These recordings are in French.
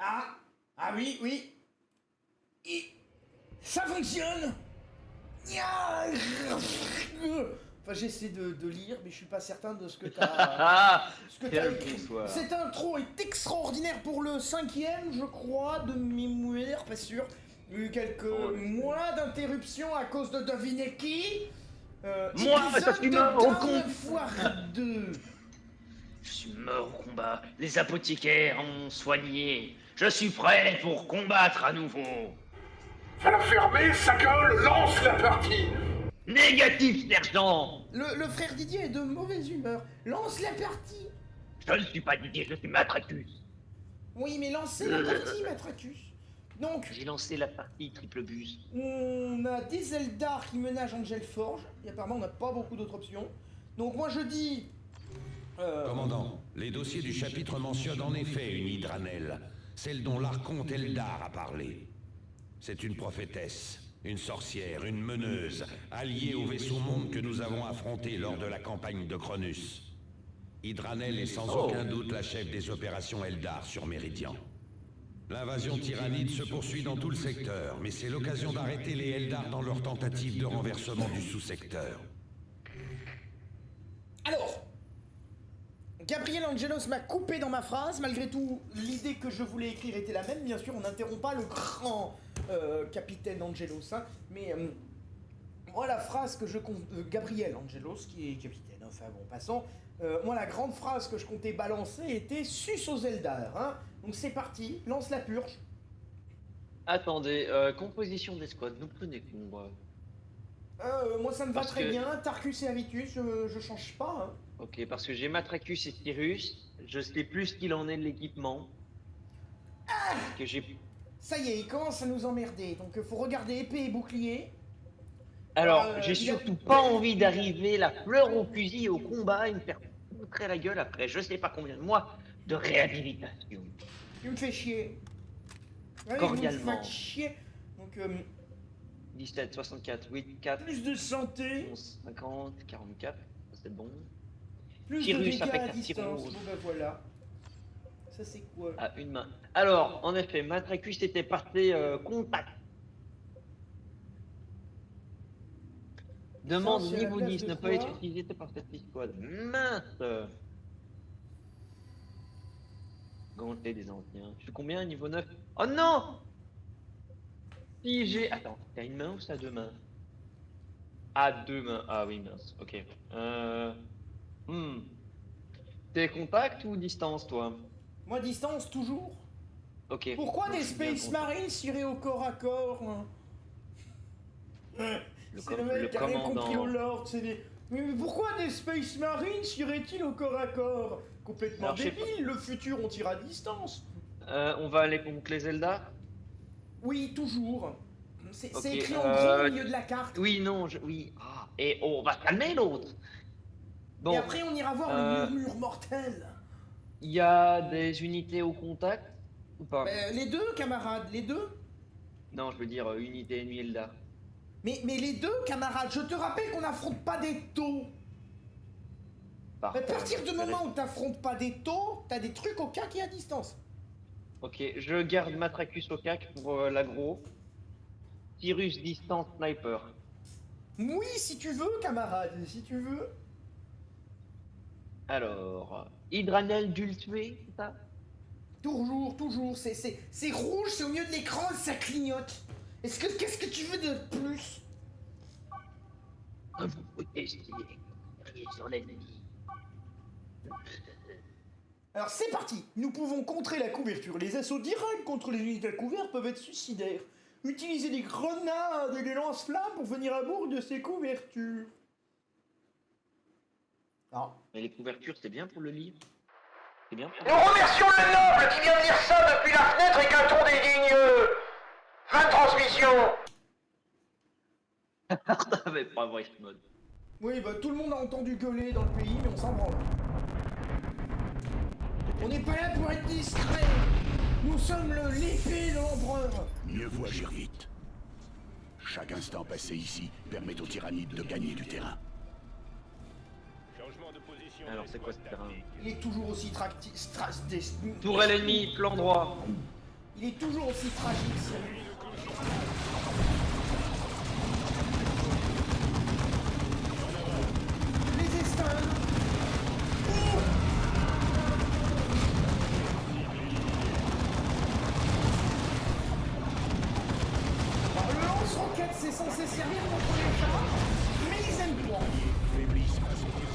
Ah, ah oui, oui. Ça fonctionne. Enfin, j'essaie de lire, mais je suis pas certain de ce que Ah, t'as quel écrit. bonsoir. Cette intro est extraordinaire pour le 5e, je crois, de mémoire, pas sûr. Il y a eu quelques mois d'interruption à cause de devinez qui. Moi, je suis mort au combat. Foire 2. Je suis mort au combat. Les apothicaires ont soigné. Je suis prêt pour combattre à nouveau. Va la fermer, sa gueule, lance la partie. Négatif, sergent. Le frère Didier est de mauvaise humeur. Lance la partie. Je ne suis pas Didier, je suis Matracus. Oui, mais lancez la partie, Matracus. Donc, J'ai lancé la partie triple bus. on a des Eldar qui menagent Angel Forge, et apparemment on n'a pas beaucoup d'autres options. Donc moi je dis... Commandant, les dossiers du chapitre mentionnent en effet une Hydranel, celle dont l'archonte Eldar a parlé. C'est une prophétesse, une sorcière, une meneuse, alliée au vaisseau monde que nous avons affronté lors de la campagne de Cronus. Hydranel est sans aucun doute la chef des opérations Eldar sur Méridian. L'invasion tyrannide se poursuit dans tout le secteur, mais c'est l'occasion d'arrêter les Eldar dans leur tentative de renversement du sous-secteur. Alors, Gabriel Angelos m'a coupé dans ma phrase, malgré tout, l'idée que je voulais écrire était la même, bien sûr, on n'interrompt pas le grand capitaine Angelos, hein, mais moi la phrase que je compte... Gabriel Angelos, qui est capitaine, enfin bon, passons, moi la grande phrase que je comptais balancer était « Sus aux Eldar », hein, donc c'est parti, lance la purge. Attendez, composition d'escouade, nous prenez quoi? Moi ça me va Parce très que- bien, Tarkus et Avitus, je change pas, hein. Ok, parce que j'ai Matracus et Cyrus. Je sais plus ce qu'il en est de l'équipement. Que j'ai. Ça y est, il commence à nous emmerder, donc faut regarder épée et bouclier. Alors, il j'ai a- surtout pas envie d'arriver la fleur au fusil au combat et me faire montrer la gueule après je sais pas combien de mois de réhabilitation. Tu me fais chier. Ouais, Cordialement. vous me faites chier. Donc, 17, 64, 8, 4, plus de santé, 11, 50, 44. Ça c'est bon. plus Cyrus de dégâts avec à un distance. tir Bon bah voilà. Ça c'est quoi? à une main. Alors, en effet, Matracus était parti contact. Demande Ça, c'est à la niveau place 10 de ne peut quoi être utilisé par cette escouade. Mince. Ganté des anciens. Je suis combien à niveau 9? Oh non! Si j'ai... Attends, t'as une main ou ça deux mains? Ah, deux mains. Ah oui, mince. Ok. Hmm. T'es contact ou distance, toi? Moi distance toujours. Ok. Pourquoi Donc, des je suis bien Space content. Marines tirés au corps à corps, hein? C'est le mec qui a rien compris au Lord, c'est des... Mais pourquoi des Space Marines tireraient-ils au corps à corps? Complètement Alors, je sais pas. débile, le futur on tire à distance. On va aller contre les Eldar? Oui, toujours. C'est Ok, écrit en gros au milieu de la carte. Oui, non, oui. Ah, et on va calmer l'autre. Bon, Et après on ira voir euh, le murmure mortel. il y a des unités au contact ou pas? Les deux, camarades, les deux. Non, je veux dire unité ennemie Eldar. Mais les deux, camarades, je te rappelle qu'on n'affronte pas des taux. À partir du moment où t'affrontes pas des taux, t'as des trucs au cac et à distance. Ok, je garde Matracus au cac pour l'aggro. Cyrus distance sniper. Oui, si tu veux, camarade, si tu veux. Alors, Hydranel dû le tuer, c'est ça? Toujours, toujours, c'est rouge, c'est au milieu de l'écran, ça clignote. Qu'est-ce que tu veux de plus? Vous protégez, criez sur l'ennemi. Alors c'est parti. Nous pouvons contrer la couverture. Les assauts directs contre les unités à couvert peuvent être suicidaires. Utilisez des grenades et des lance-flammes pour venir à bout de ces couvertures. Alors, Mais les couvertures, c'est bien pour le livre. C'est bien pour Nous remercions le noble qui vient de lire ça depuis la fenêtre et qu'un ton dédigne. Fin de transmission. T'avais pas voice mode. oui, bah tout le monde a entendu gueuler dans le pays, mais on s'en branle. On n'est pas là pour être discret. Nous sommes l'épée de l'empereur. Mieux vaut agir vite. Chaque instant passé ici permet aux tyrannides de gagner du terrain. Alors, c'est quoi ce terrain? Il est toujours aussi Tourelle ennemie, plan droit. Il est toujours aussi tragique, Cyril. Les estins. Le lance-roquette, c'est censé servir contre les chats, mais ils aiment pas.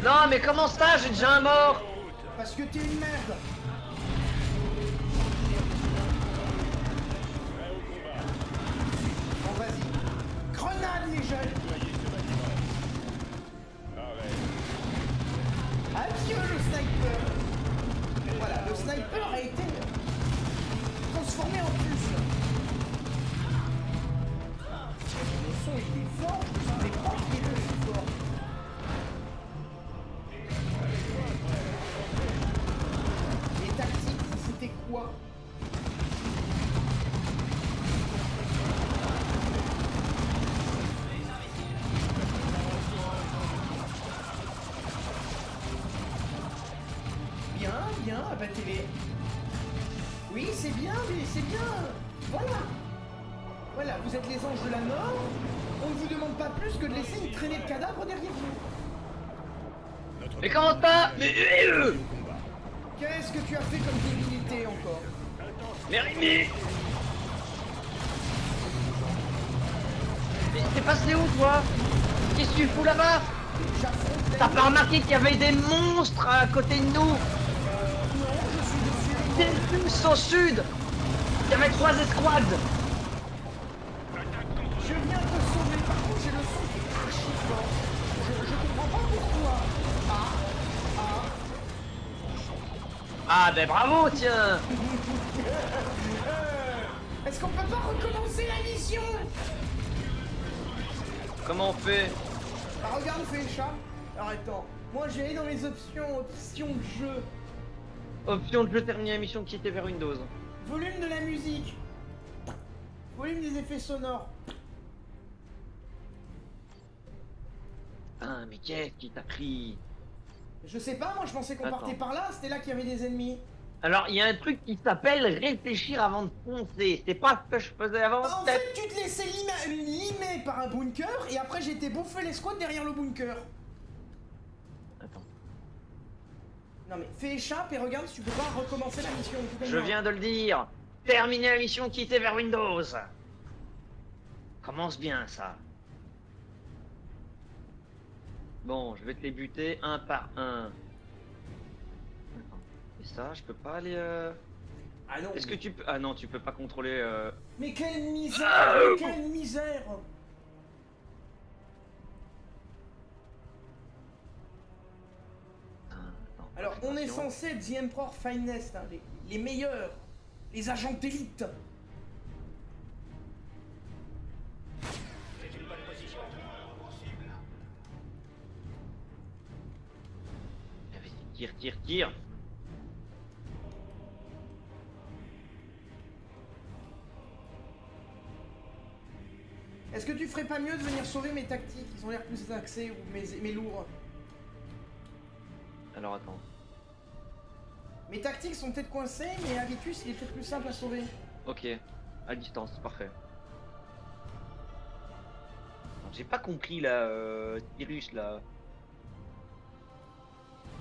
Non, mais comment ça? J'ai déjà un mort. Parce que t'es une merde. Bon, vas-y. Grenade, les jeunes. Adieu, le sniper. Voilà, le sniper a été transformé en puce. Le son, il est fort. Je ne savais pas qu'il était aussi fort. Les tactiques, c'était quoi? Bien, bien, abattez-les. Oui, c'est bien, mais c'est bien. Voilà. Voilà, vous êtes les anges de la mort. On ne vous demande pas plus que de laisser une traînée de cadavres derrière vous. Mais comment ça? Mais Qu'est-ce que tu as fait comme débilité encore? Mais Rémi! Mais t'es passé où toi? Qu'est-ce que tu fous là-bas? J'affronte les... T'as pas remarqué qu'il y avait des monstres à côté de nous? Non, je suis dessus. Des plus au sud! Il y avait 3 escouades! Je viens te sauver, par contre j'ai le son qui est archi fort. Je comprends pas pourquoi. Ah ben bravo tiens! Est-ce qu'on peut pas recommencer la mission? Comment on fait? Bah regarde, fais le chat. Alors attends, moi j'ai allé dans les options de jeu. Option de jeu terminer la mission quitter vers Windows. Volume de la musique. Volume des effets sonores. Ah mais qu'est-ce qui t'a pris? Je sais pas, moi je pensais qu'on Attends. partait par là, c'était là qu'il y avait des ennemis. Alors il y a un truc qui s'appelle réfléchir avant de foncer. C'est pas ce que je faisais avant. En fait, tu te laissais limer par un bunker et après j'ai été bouffer les squats derrière le bunker. Attends. Non mais fais échappe et regarde si tu peux pas recommencer la mission. Je viens de le dire. Terminer la mission quitter vers Windows. Commence bien ça. Bon, je vais te les buter un par un. Attends. Et ça, je peux pas aller. Ah non. Est-ce que tu peux. Ah non, tu peux pas contrôler. Mais quelle misère, mais quelle misère. Attends, Alors on est attention. censé être The Emperor Finest, hein, les meilleurs, les agents d'élite. Vas-y, tire. Est-ce que tu ferais pas mieux de venir sauver mes tactiques? Ils ont l'air plus axés ou mes lourds. Alors attends. Mes tactiques sont peut-être coincées, mais Avitus il est peut-être plus simple à sauver. Ok, à distance, parfait. J'ai pas compris là, Tyrus là.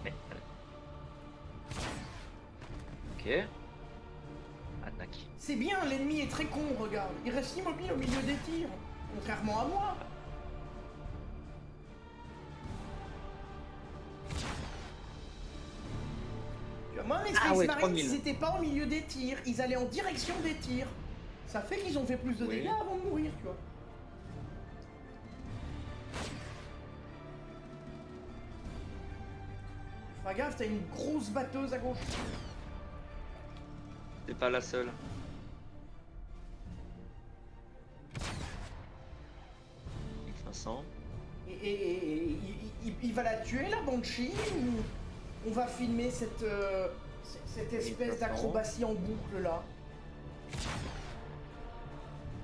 Mais, ok. Attaque. C'est bien, l'ennemi est très con, regarde. Il reste immobile au milieu des tirs, contrairement à moi. Tu vois, moi, mes Space Ah ouais, Marines, 3000. ils étaient pas au milieu des tirs, ils allaient en direction des tirs. Ça fait qu'ils ont fait plus de Oui. dégâts avant de mourir, tu vois. Fais gaffe, t'as une grosse batteuse à gauche. C'est pas la seule. X500. Et il va la tuer, la Banshee, ou on va filmer cette espèce d'acrobatie en boucle, là?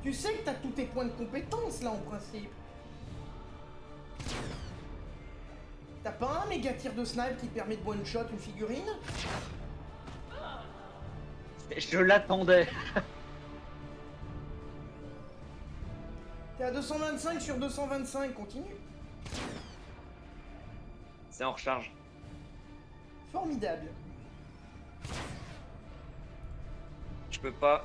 Tu sais que t'as tous tes points de compétence, là, en principe. T'as pas un méga tir de snipe qui te permet de one-shot une figurine? Je l'attendais. T'es à 225 sur 225, continue. C'est en recharge. Formidable. Je peux pas.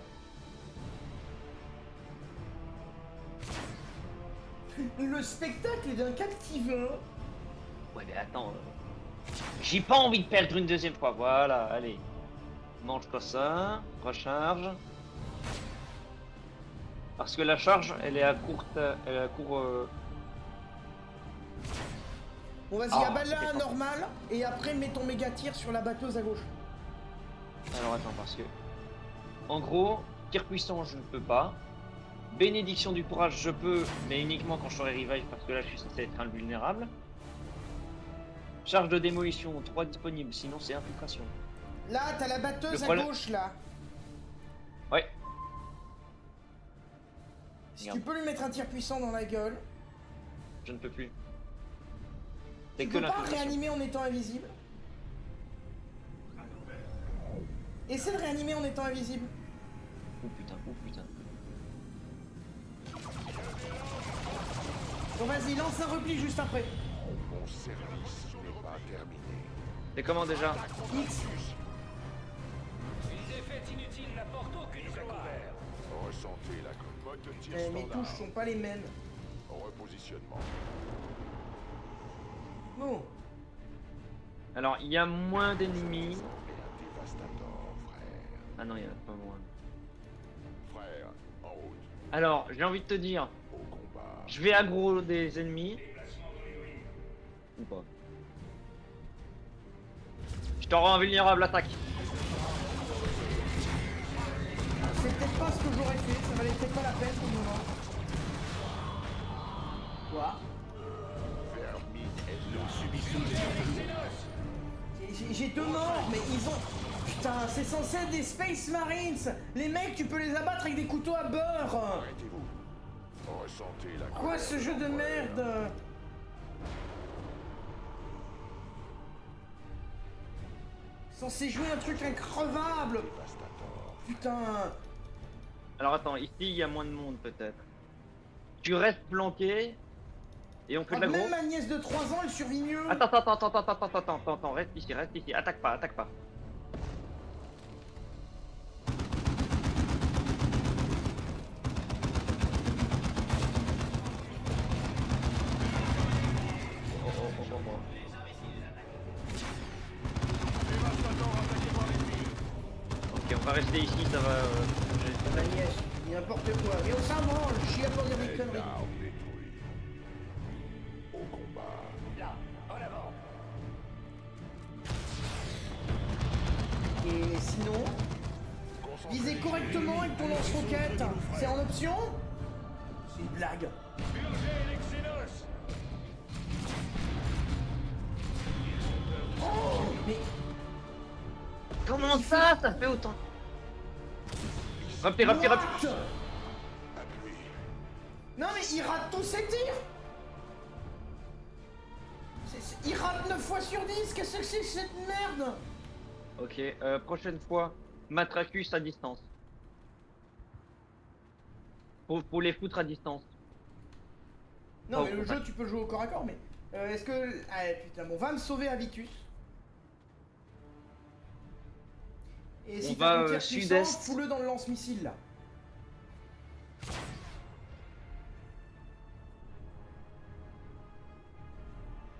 Le spectacle est d'un captivant. Ouais, mais attends. J'ai pas envie de perdre une deuxième fois. Voilà, allez. Mange-toi ça. Recharge. Parce que la charge, elle est à courte. Elle est à court. Bon, vas-y, Ah, abat-la c'est normal, et après mets ton méga tir sur la batteuse à gauche. Alors attends, parce que. En gros, tir puissant, je ne peux pas. Bénédiction du courage, je peux, mais uniquement quand je serai revive, parce que là, je suis censé être invulnérable. Charge de démolition, 3 disponibles, sinon c'est infiltration. Là, t'as la batteuse Le à problème- gauche, là. Ouais. Si Regarde. tu peux lui mettre un tir puissant dans la gueule. Je ne peux plus. C'est Tu que peux pas l'infiltration. réanimer en étant invisible. Essaie de réanimer en étant invisible. Oh putain, oh putain. Bon, vas-y, lance un repli juste après. Mon service n'est pas terminé. C'est comment déjà? X. Ressentez la mode de tir Mes standard. touches sont pas les mêmes. Repositionnement. Bon. Alors, il y a moins d'ennemis. Et un dévastateur, frère. Ah non, il y en a pas moins. Frère, en route, Alors, j'ai envie de te dire, au combat. je vais aggro des ennemis. Ou pas. Je te rends invulnérable, attaque. C'est peut-être pas ce que j'aurais fait, ça valait peut-être pas la peine pour le moment. Quoi? Vermine et nous subissons des J'ai deux morts, mais ils ont... Putain, c'est censé être des Space Marines. Les mecs, tu peux les abattre avec des couteaux à beurre. Arrêtez-vous. Ressentez la Quoi colère ce jeu de frère. merde? Censé jouer un truc increvable. Dévastateur. Putain. Alors attends, ici il y a moins de monde peut-être. Tu restes planqué et on fait de l'aggro. Même ma nièce de 3 ans, elle survit mieux. Attends, reste ici, attaque pas. Ok, on va rester ici, ça va. Ma nièce, dis n'importe quoi. Mais on s'en branle, je suis là pour dire des conneries. Arme détruite. Au combat. Et sinon, viser correctement avec ton lance-roquette. C'est en option? C'est une blague. Oh, mais Comment ça fait autant? Rapide. what? Non mais il rate tous ses tirs. Il rate 9 fois sur 10. Qu'est-ce que c'est que cette merde? Ok, prochaine fois, Matracus à distance. Pour les foutre à distance. Non Oh, mais le contact. jeu tu peux jouer au corps à corps, mais est-ce que... Ah putain, bon, va me sauver Avitus. Et si On t'as va, ton tir puissant, sud-est. fous-le dans le lance-missile là.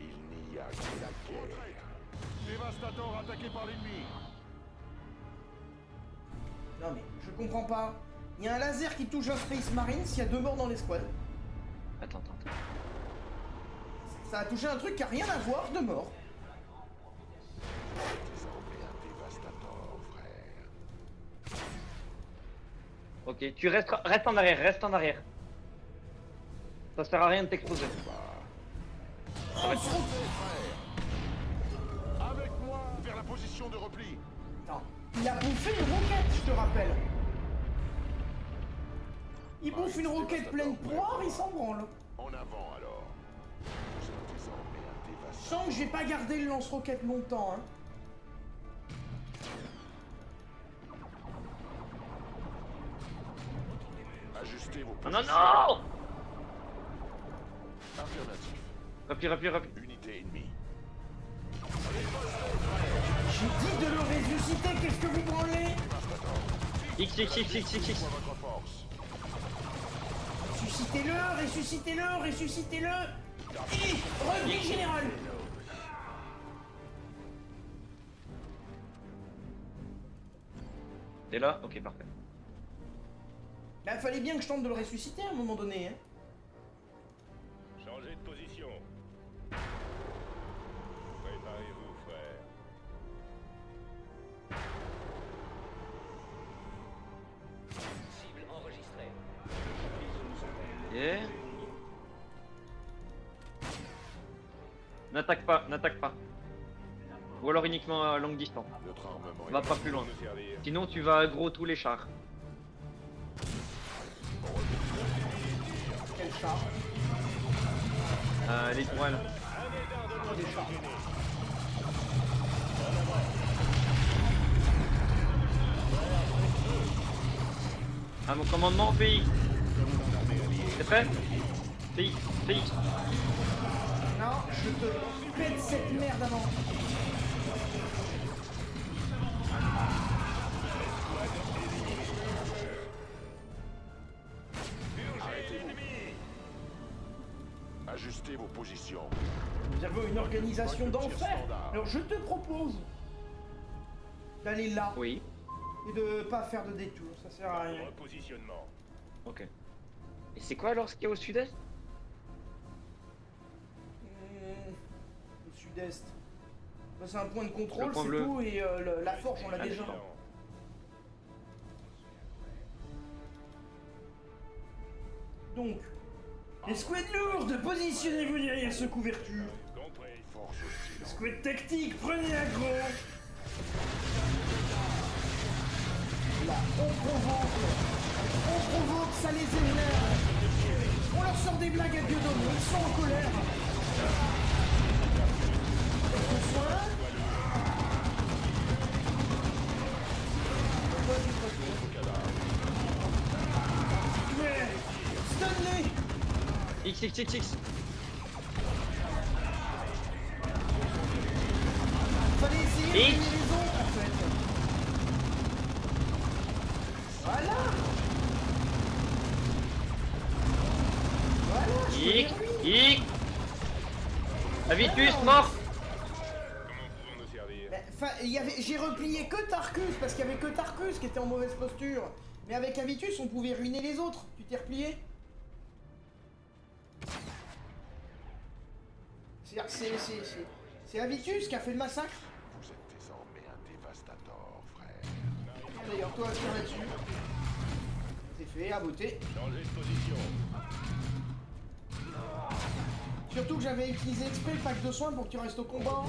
Il n'y a que la guerre. Dévastateur attaqué par l'ennemi. Non mais je comprends pas. Il y a un laser qui touche un Space Marine s'il y a 2 morts dans l'escouade. Attends. Ça a touché un truc qui a rien à voir, 2 morts. Désormais un dévastateur, frère. Ok, tu restes en arrière. Ça sert à rien de t'exposer. Avec moi, vers la position de repli. Attends, il a bouffé une roquette, je te rappelle. Il bouffe une roquette pleine de poire, il s'en branle. En avant alors. Vous êtes désormais un Je dévastateur. sens que j'ai pas gardé le lance-roquette longtemps, hein. Ajustez vos Non, non, positions. non! Rapide. Unité ennemie. J'ai dit de le ressusciter, qu'est-ce que vous branlez? X. Votre force. Ressuscitez-le. Et repli général. T'es là? Ok, parfait. Bah, fallait bien que je tente de le ressusciter à un moment donné, hein. Changez de position. Préparez-vous, frère. Cible enregistrée. Yeah. N'attaque pas. Ou alors uniquement à longue distance. Notre armement Va pas plus loin. Nous servir. Sinon tu vas aggro tous les chars. Quel char? Les tourelles. Des chars. À mon commandement, PX. C'est prêt? PX. Non, je te pète cette merde avant. Ajustez vos positions. Nous avons une organisation d'enfer. Alors je te propose d'aller là Oui. et de pas faire de détour, ça sert à rien. Repositionnement. Ok. Et c'est quoi alors ce qu'il y a au sud-est? Au sud-est. Bah, c'est un point de contrôle, Le point c'est bleu. tout, et la forge on l'a déjà. Donc, les squads lourdes, positionnez-vous derrière ce couverture. Compris. Force hostile. Squad tactique, prenez aggro. Là, on provoque, ça les énerve. On leur sort des blagues à Dieudonné, ils sont en colère. Soin. Ouais, stun-les. X. Fallait essayer de Et- gagner les autres en fait. Voilà. Je peux X. les ruiner. Avitus mort. Comment pouvons-nous servir? J'ai replié que Tarkus parce qu'il y avait que Tarkus qui était en mauvaise posture. Mais avec Avitus, on pouvait ruiner les autres. Tu t'es replié? C'est Avitus qui a fait le massacre. Vous êtes désormais un dévastateur, frère. D'ailleurs, toi, tire là-dessus. C'est fait, à voter. Changez de position. Surtout que j'avais utilisé exprès le pack de soins pour que tu restes au combat.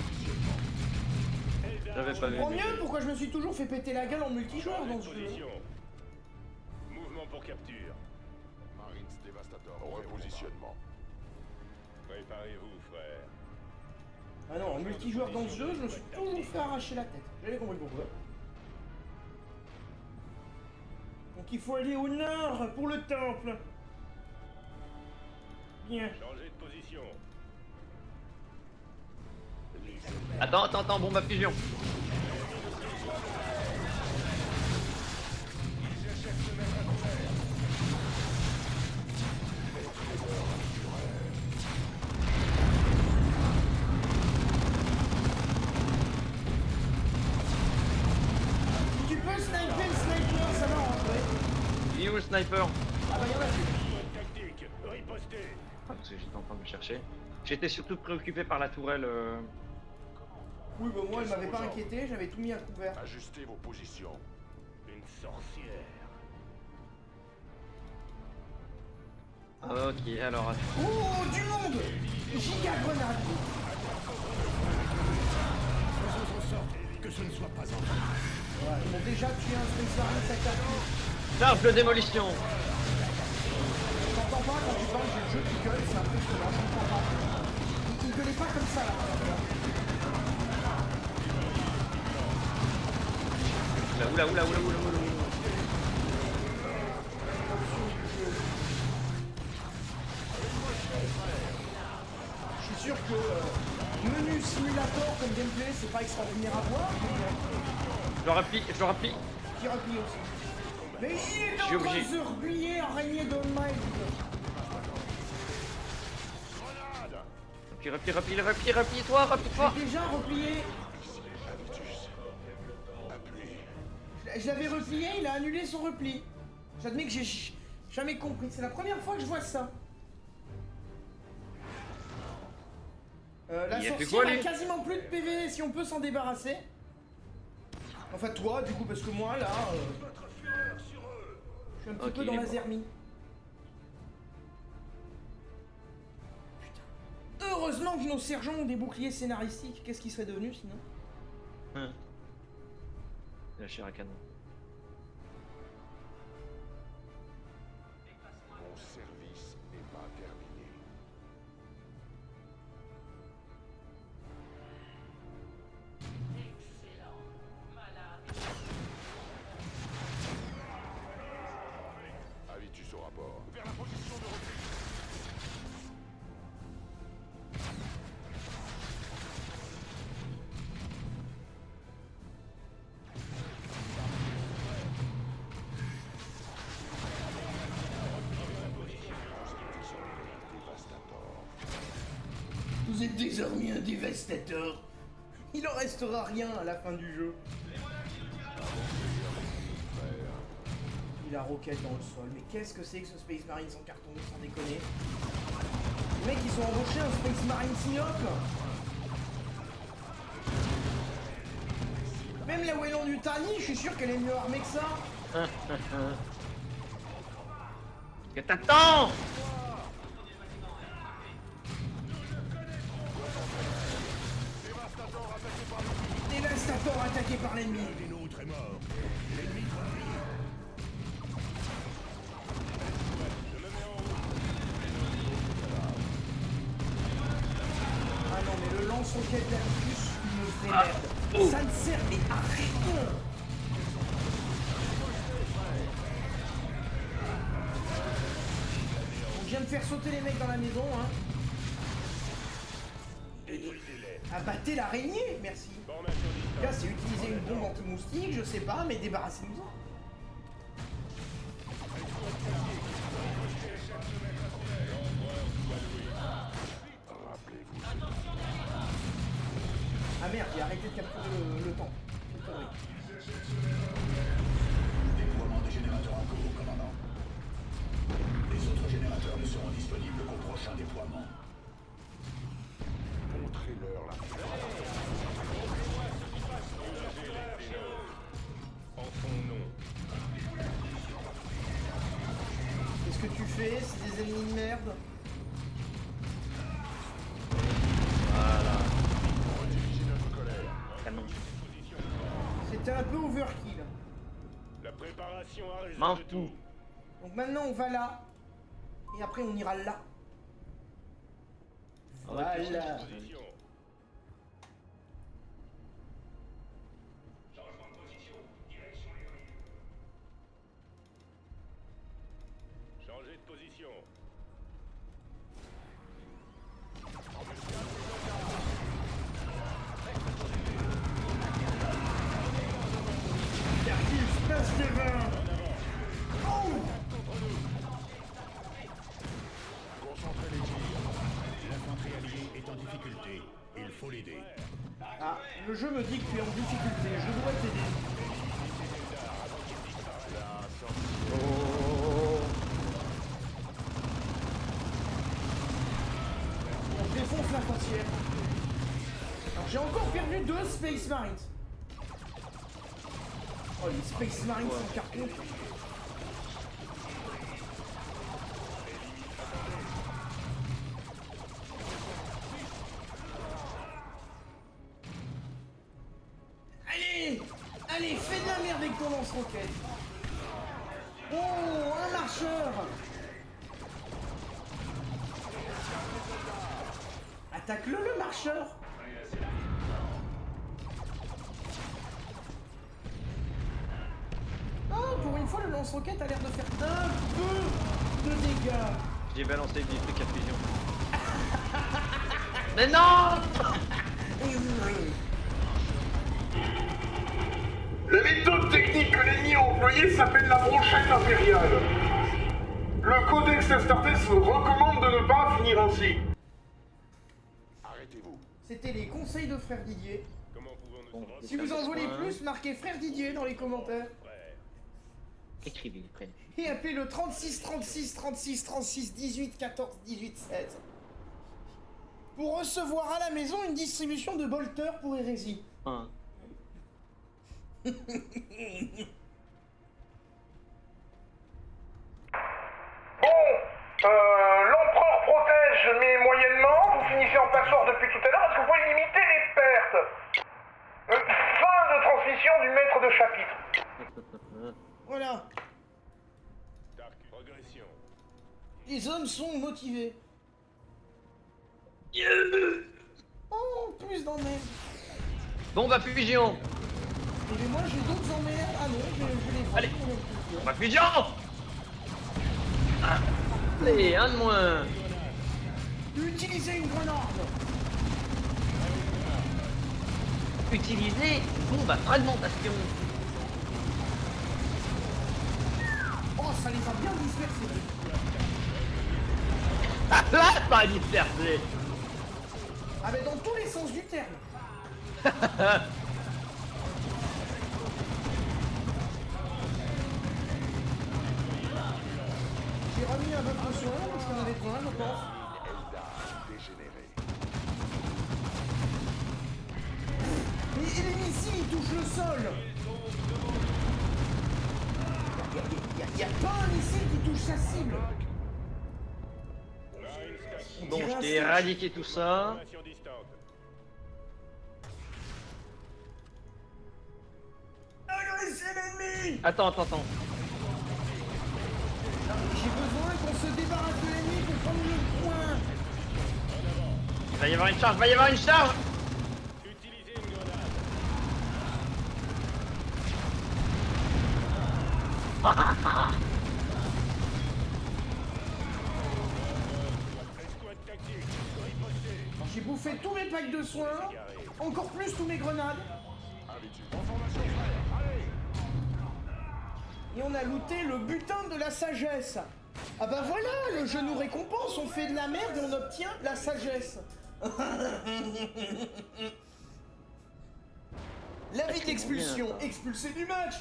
J'avais pas vu. Comprends mieux pourquoi je me suis toujours fait péter la gueule en multijoueur dans ce jeu. Position. Mouvement pour capture. Marines dévastateur. Repositionnement. Préparez-vous, frère. Ah non, en multijoueur dans ce jeu, je me suis toujours fait arracher la tête. J'avais compris pourquoi. Donc il faut aller au nord pour le temple. Bien. Changez de position. Attends, bombe à fusion. Si tu peux sniper le sniper, ça va rentrer. Il est où le sniper? Ah bah y'en a plus. Tactique. Ripostez. Ah, parce que j'étais en train de le chercher. J'étais surtout préoccupé par la tourelle. Oui bah moi elle m'avait pas inquiété, j'avais tout mis à couvert. Ajustez vos positions. Une sorcière. Ok, alors. Oh du monde. Giga grenade. Faisons en sorte que ce ne soit pas en vain. Ouais, ils m'ont déjà tué un spécialiste avec la queue. Charge de démolition. J'entends pas quand tu parles du jeu qui gueule, c'est impressionnant, j'entends pas. Il gueulait pas comme ça là. Oula. simulator comme gameplay, c'est pas extraordinaire à voir. Je le replie, je le replie. Qui replie aussi. Mais il est Je suis en train de obligé. se replier, araignée de Mind. Replie-toi, replie-toi. J'ai déjà replié. Je l'avais replié, il a annulé son repli. J'admets que j'ai jamais compris. C'est la première fois que je vois ça. La Il a fait sorcière quoi, a lui quasiment plus de PV si on peut s'en débarrasser. Enfin toi du coup parce que moi là je suis un petit Ok, peu dans il est la mort. zermie. Putain. Heureusement que nos sergents ont des boucliers scénaristiques. Qu'est-ce qui serait devenu sinon? La chair à canon. Mon service n'est pas terminé. Habitus au rapport. Vers la position de repli. Vous êtes désormais un dévastateur. Il en restera rien à la fin du jeu. Il a roquette dans le sol. Mais qu'est-ce que c'est que ce Space Marine sans carton, sans déconner? Les mecs ils sont embauchés un Space Marine Sinople. Même la Wayland du Tani, je suis sûr qu'elle est mieux armée que ça. Que t'attends? Dévastator attaqué par l'ennemi. Les nôtres est mort. Ah non mais le lance-roquette d'Habitus, il me fait merde. Ça ne sert mais à rien. On vient de faire sauter les mecs dans la maison, hein. Abattez l'araignée, merci. Là, c'est utiliser une bombe anti-moustique, je sais pas, mais débarrassez-nous-en. Ah merde, j'ai arrêté de capturer le temps. Quelle connerie. Déploiement des générateurs en cours, commandant. Les autres générateurs ne seront disponibles qu'au prochain déploiement. Montrez-leur la en son nom. Qu'est-ce que tu fais? C'est des ennemis de merde. Redirigez notre colère. Canon. C'était un peu overkill. La préparation a raison M'en de fous. tout. Donc maintenant on va là. Et après on ira là. Voilà. Position. Changez de position. Cartus, passe des vins. Oh! Concentrez les tirs. L'infanterie alliée est en difficulté. Il faut l'aider. Ah, le jeu me dit que tu es en difficulté, je dois t'aider. On défonce la frontière. Alors j'ai encore perdu 2 Space Marines. Oh les Space Marines sans carton. Allez! Allez, fais de la merde avec ton lance-roquette. Oh, un marcheur! Attaque-le, le marcheur! Oh, pour une fois, le lance-roquette a l'air de faire un peu de dégâts. J'ai balancé des trucs à fusion. Mais non! La méthode technique que l'ennemi a employée s'appelle la brochette impériale. Le codex Astartes recommande de ne pas finir ainsi. Arrêtez-vous. C'était les conseils de frère Didier. Comment pouvons-nous Bon, rendre Si vous en voulez Ouais. plus, marquez frère Didier dans les commentaires. prêts? Écrivez, prennent. Et appelez le 36 36 36 36 18 14 18 16 pour recevoir à la maison une distribution de Bolter pour hérésie. Un. L'empereur protège, mais moyennement. Vous finissez en passeur depuis tout à l'heure. Est-ce que vous pouvez limiter les pertes? Fin de transmission du maître de chapitre. Voilà, Dark, progression. les hommes sont motivés. Oh, plus d'emmerdes. Bombe à fusion. Mais moi j'ai d'autres emmerdes. Ah non, je les vois. Allez. Bombe à fusion. Ah. Allez, un de moins. Utilisez une grenade. Utilisez bombe à fragmentation. Oh, ça les a bien dispersés. Ah là, pas dispersé. Ah mais dans tous les sens du terme. J'ai remis un peu de potion parce qu'on avait besoin, je pense. Mais les missiles ils touchent le sol. Y a pas un missile qui touche sa cible. Bon, je t'ai éradiqué tout ça. Formation distante. Agressez l'ennemi. Attends. J'ai besoin qu'on se débarrasse de l'ennemi pour prendre le point. Il va y avoir une charge, Utilisez une grenade. Escouade tactique. Riposté. J'ai bouffé tous mes packs de soins, encore plus tous mes grenades. Et on a looté le butin de la sagesse. Ah bah voilà, le jeu nous récompense, on fait de la merde et on obtient la sagesse. L'avis d'expulsion, bien, ça. expulsé du match.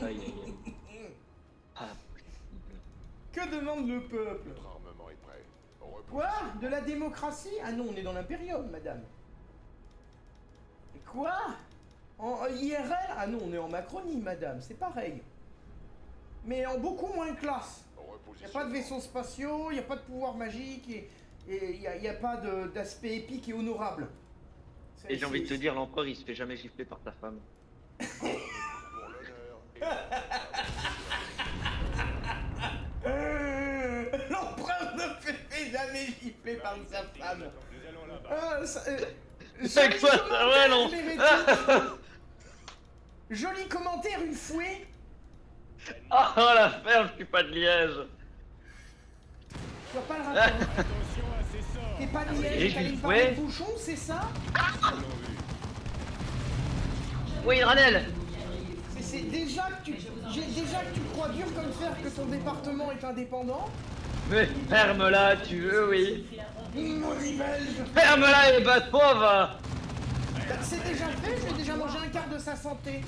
Aïe. Ah, Que demande le peuple? Notre armement est prêt. Repos. Quoi? De la démocratie? Ah non, on est dans l'impérium, madame. Quoi? En IRL? Ah non, on est en Macronie, madame, c'est pareil. Mais en beaucoup moins classe. Il n'y a pas de vaisseaux spatiaux, il n'y a pas de pouvoir magique, et il n'y a pas d'aspect épique et honorable. Et j'ai envie de te dire, l'empereur il se fait jamais gifler par ta femme. Pour l'honneur et L'empereur ne fait jamais gifler par sa femme. nous allons là-bas. Ah, C'est joli quoi ça? commentaire, Ouais, non. l'hérétique. Joli commentaire, une fouée. Ah, la ferme, je suis pas de Liège. Je vois pas le rapport. Attention à ces sorts. T'es pas de Liège, Et t'allais je me parler fouet. de bouchon, c'est ça? Oui, Ranel. C'est déjà que tu crois dur comme fer que ton département est indépendant. Mais ferme-la, tu veux, oui. Maudit belge. Ferme-la, et batte pauvre. C'est déjà fait, j'ai déjà mangé un quart de sa santé.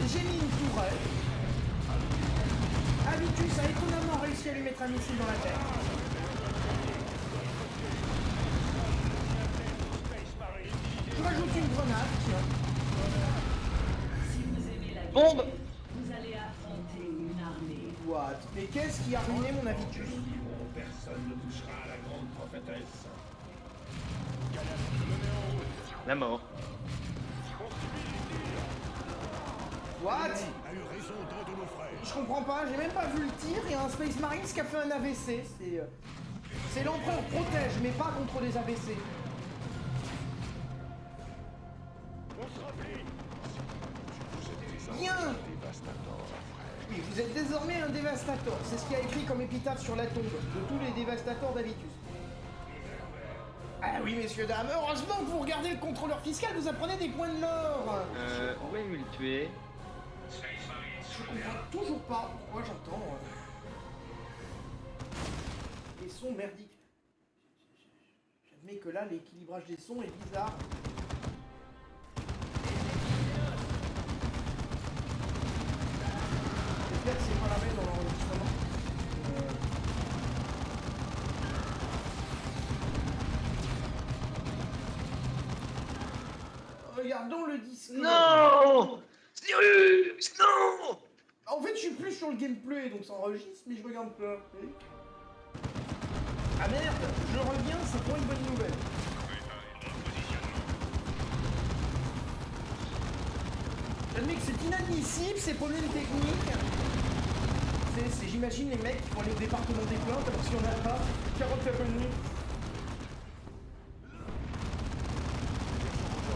J'ai mis une tourelle. Habitus a étonnamment réussi à lui mettre un missile dans la tête. Je rajoute une grenade, tiens. Bombe. Vous allez affronter une armée. What? Mais qu'est-ce qui a ruiné mon habitus? Personne ne touchera à la grande prophétesse. La mort. What? A eu raison d'un de nos frères. Je comprends pas, j'ai même pas vu le tir, il y a un Space Marines qui a fait un AVC. C'est l'empereur protège, mais pas contre les AVC. On se replie. Viens! Dévastateur, frère. Oui, vous êtes désormais un dévastateur. C'est ce qui a écrit comme épitaphe sur la tombe de tous les dévastateurs d'Avitus. Ah oui, messieurs, dames, heureusement que vous regardez le contrôleur fiscal, vous apprenez des points de l'or. Où est-ce le tuer? Je comprends toujours pas pourquoi j'entends les sons merdiques. J'admets que là, l'équilibrage des sons est bizarre. J'espère que c'est pas la même dans l'enregistrement. Regardons le disque. Non! Sirius, non! En fait, je suis plus sur le gameplay, donc ça enregistre, mais je regarde pas. Ah merde, je reviens, c'est pas une bonne nouvelle. J'admets que c'est inadmissible, ces problèmes techniques. J'imagine les mecs qui vont aller au département des plaintes, alors s'il y en a pas, 40 minutes.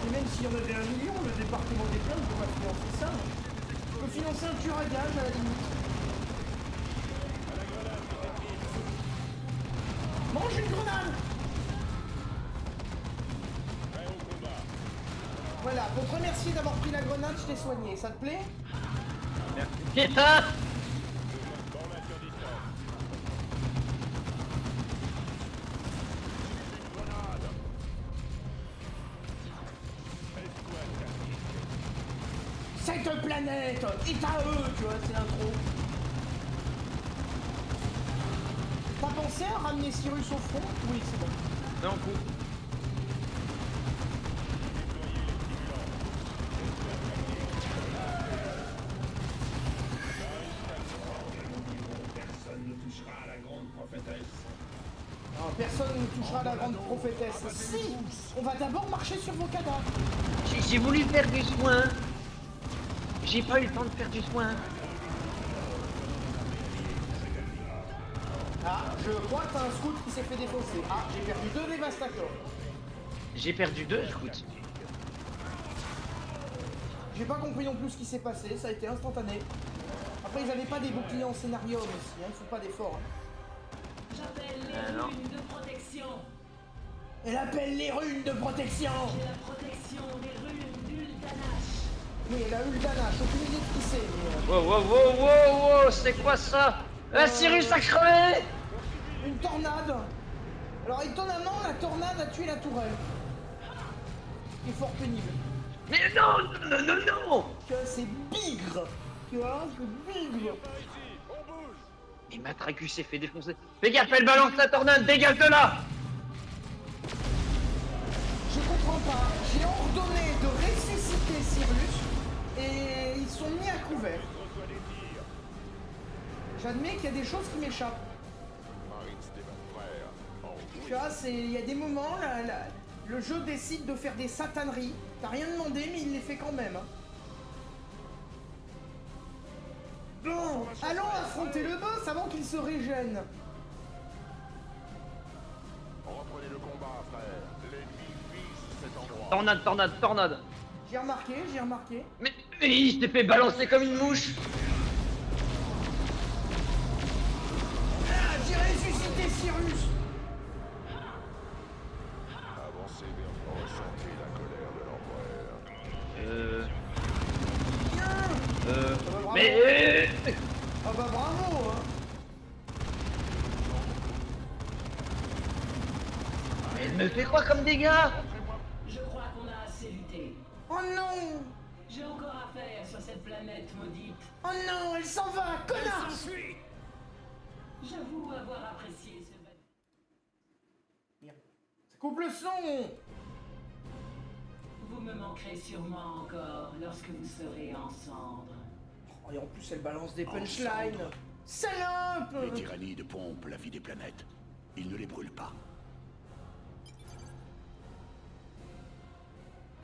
Et même s'il y en avait 1 million, le département des plaintes, on va financer ça. On peut financer un tueur à gage à la limite. Mange une grenade! Voilà, pour te remercier d'avoir pris la grenade, je t'ai soigné. Ça te plaît? Putain! Cette planète est à eux, tu vois, c'est l'intro. T'as pensé à ramener Cyrus au front? Oui, c'est bon. Non, coup. Personne ne touchera à la grande prophétesse. Non, personne ne touchera à la grande prophétesse. Si! On va d'abord marcher sur vos cadavres. J'ai voulu faire du soin. J'ai pas eu le temps de faire du soin. Ah, je crois que t'as un scout qui s'est fait défoncer. Ah, j'ai perdu 2 dévastateurs. J'ai perdu 2 scouts. J'ai pas compris non plus ce qui s'est passé, ça a été instantané. Après, ils avaient pas des boucliers en scénario aussi, hein, ils font pas d'efforts. Hein. J'appelle les non. runes de protection. Elle appelle les runes de protection! J'ai la protection des runes d'Uldanash. Oui, elle a eu le danache, aucune idée de qui c'est, mais... Wow, c'est quoi ça? Un Cyrus a crevé! Une tornade! Alors étonnamment, la tornade a tué la tourelle. Ce qui est fort pénible. Mais non! Tu vois, c'est bigre! Tu vois, c'est bigre! Et Matracus s'est fait défoncer. Fais gaffe, elle balance la tornade, dégage de là! Je comprends pas. J'ai ordonné de ressusciter Cyrus et ils sont mis à couvert. J'admets qu'il y a des choses qui m'échappent. Tu vois, il y a des moments, le jeu décide de faire des sataneries. T'as rien demandé, mais il les fait quand même. Hein. Bon, allons affronter le boss avant qu'il se régène. Reprenez le combat, frère. L'ennemi vise cet endroit. Tornade. J'ai remarqué. Mais il s'est fait balancer comme une mouche. Ah, j'ai ressuscité Cyrus. Avancez vers ressentez la colère de l'empereur. Bien. Mais... Ah bah bravo, hein. Elle me fait quoi comme dégâts? Je crois qu'on a assez lutté. Oh non. J'ai encore à faire sur cette planète maudite. Oh non, elle s'en va, connasse. J'avoue avoir apprécié ce bâtiment. Merde. Ça coupe le son. Vous me manquerez sûrement encore lorsque vous serez en cendres. Oh, et en plus, elle balance des punchlines. Salope. Les tyrannides pompent la vie des planètes. Ils ne les brûlent pas.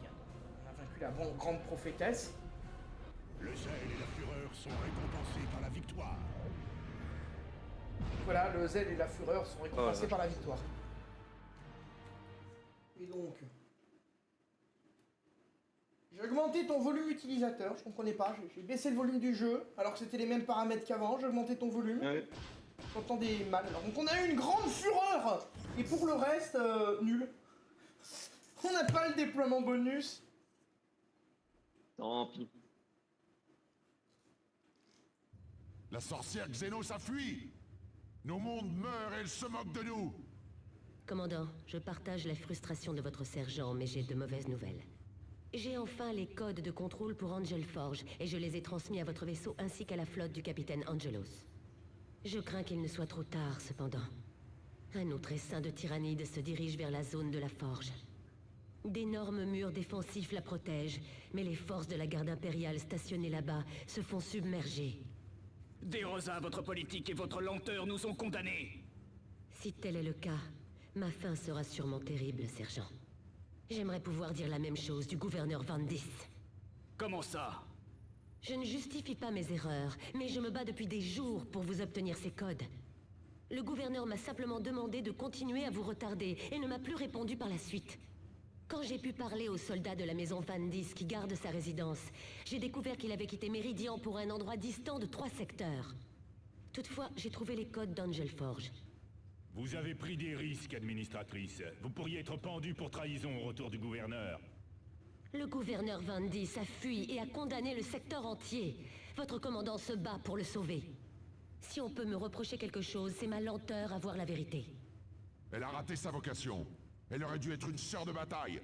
Bien, on a vaincu la grande prophétesse. Le zèle et la fureur sont récompensés par la victoire. Voilà, le zèle et la fureur sont récompensés ouais. par la victoire. Et donc, J'ai augmenté ton volume utilisateur, je comprenais pas, j'ai baissé le volume du jeu, alors que c'était les mêmes paramètres qu'avant, j'ai augmenté ton volume. Ouais. J'entendais mal. Alors, donc on a eu une grande fureur. Et pour le reste, nul. On n'a pas le déploiement bonus. Tant pis. La sorcière Xenos a fui. Nos mondes meurent et elle se moque de nous. Commandant, je partage la frustration de votre sergent, mais j'ai de mauvaises nouvelles. J'ai enfin les codes de contrôle pour Angel Forge, et je les ai transmis à votre vaisseau ainsi qu'à la flotte du capitaine Angelos. Je crains qu'il ne soit trop tard, cependant. Un autre essaim de tyrannides se dirige vers la zone de la forge. D'énormes murs défensifs la protègent, mais les forces de la garde impériale stationnées là-bas se font submerger. Dérosa, votre politique et votre lenteur nous ont condamnés. Si tel est le cas, ma fin sera sûrement terrible, sergent. J'aimerais pouvoir dire la même chose du gouverneur Van Dis. Comment ça? Je ne justifie pas mes erreurs, mais je me bats depuis des jours pour vous obtenir ces codes. Le gouverneur m'a simplement demandé de continuer à vous retarder et ne m'a plus répondu par la suite. Quand j'ai pu parler aux soldats de la maison Van Dis qui gardent sa résidence, j'ai découvert qu'il avait quitté Méridian pour un endroit distant de 3 secteurs. Toutefois, j'ai trouvé les codes d'Angel Forge. Vous avez pris des risques, administratrice. Vous pourriez être pendu pour trahison au retour du gouverneur. Le gouverneur Van Dis a fui et a condamné le secteur entier. Votre commandant se bat pour le sauver. Si on peut me reprocher quelque chose, c'est ma lenteur à voir la vérité. Elle a raté sa vocation. Elle aurait dû être une sœur de bataille.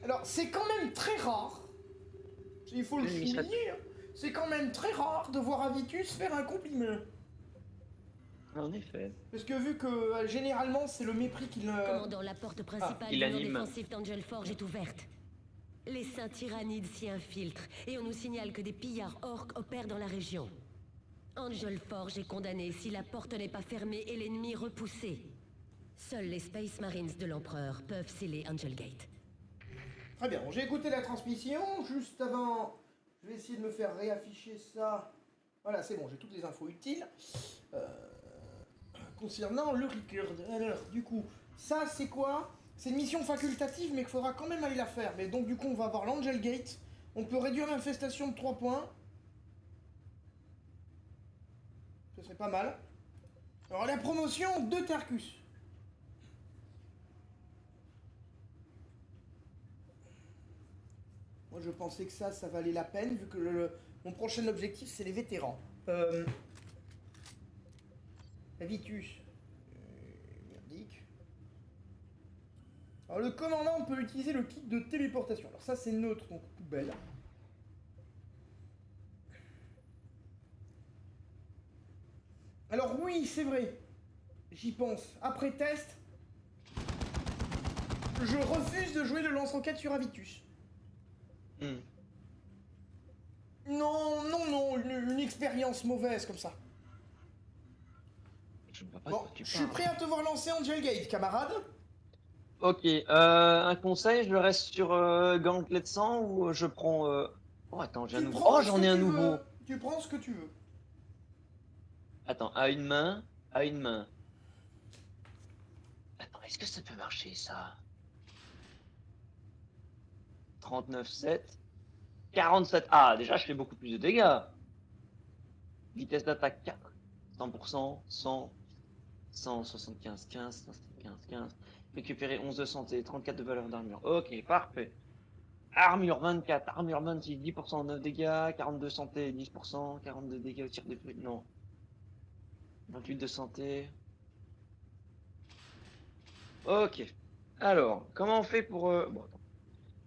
Alors, c'est quand même très rare. Il faut le souligner. Hein. C'est quand même très rare de voir Avitus faire un compliment. En effet. Parce que vu que généralement c'est le mépris qu'il... Commandant, la porte principale du mur défensif d'Angel Forge est ouverte. Les saints tyrannides s'y infiltrent et on nous signale que des pillards orques opèrent dans la région. Angel Forge est condamné si la porte n'est pas fermée et l'ennemi repoussé. Seuls les Space Marines de l'Empereur peuvent sceller Angel Gate. Très bien, bon, j'ai écouté la transmission. Juste avant, je vais essayer de me faire réafficher ça. Voilà, c'est bon, j'ai toutes les infos utiles. Concernant le record. Alors, du coup, ça c'est quoi? C'est une mission facultative, mais qu'il faudra quand même aller la faire. Mais donc, du coup, on va avoir l'Angel Gate. On peut réduire l'infestation de 3 points. Ce serait pas mal. Alors, la promotion de Tarkus. Moi, je pensais que ça valait la peine, vu que mon prochain objectif, c'est les vétérans. Avitus. Merdique. Alors, le commandant peut utiliser le kit de téléportation. Alors, ça, c'est neutre, donc poubelle. Alors, oui, c'est vrai. J'y pense. Après test, je refuse de jouer le lance-roquette sur Avitus. Non, une expérience mauvaise comme ça. Je ne vois pas Bon, de quoi tu je suis parles. prêt à te voir lancer Angel Gate, camarade. Ok, un conseil, je reste sur Gauntlet 100 ou je prends... Oh attends, j'ai un nouveau. Oh, j'en ai un nouveau. Tu prends ce que tu veux. Attends, à une main, à une main. Attends, est-ce que ça peut marcher ça? 39,7. 47. Ah, déjà, je fais beaucoup plus de dégâts. Vitesse d'attaque 4. 100%, 100, 175, 15, 175, 15. Récupérer 11 de santé, 34 de valeur d'armure. Ok, parfait. Armure 24, armure 26, 10%, 9 dégâts, 42 santé, 10%, 42 dégâts au tir de plus. Non. 28 de santé. Ok. Alors, comment on fait pour... Bon, attends.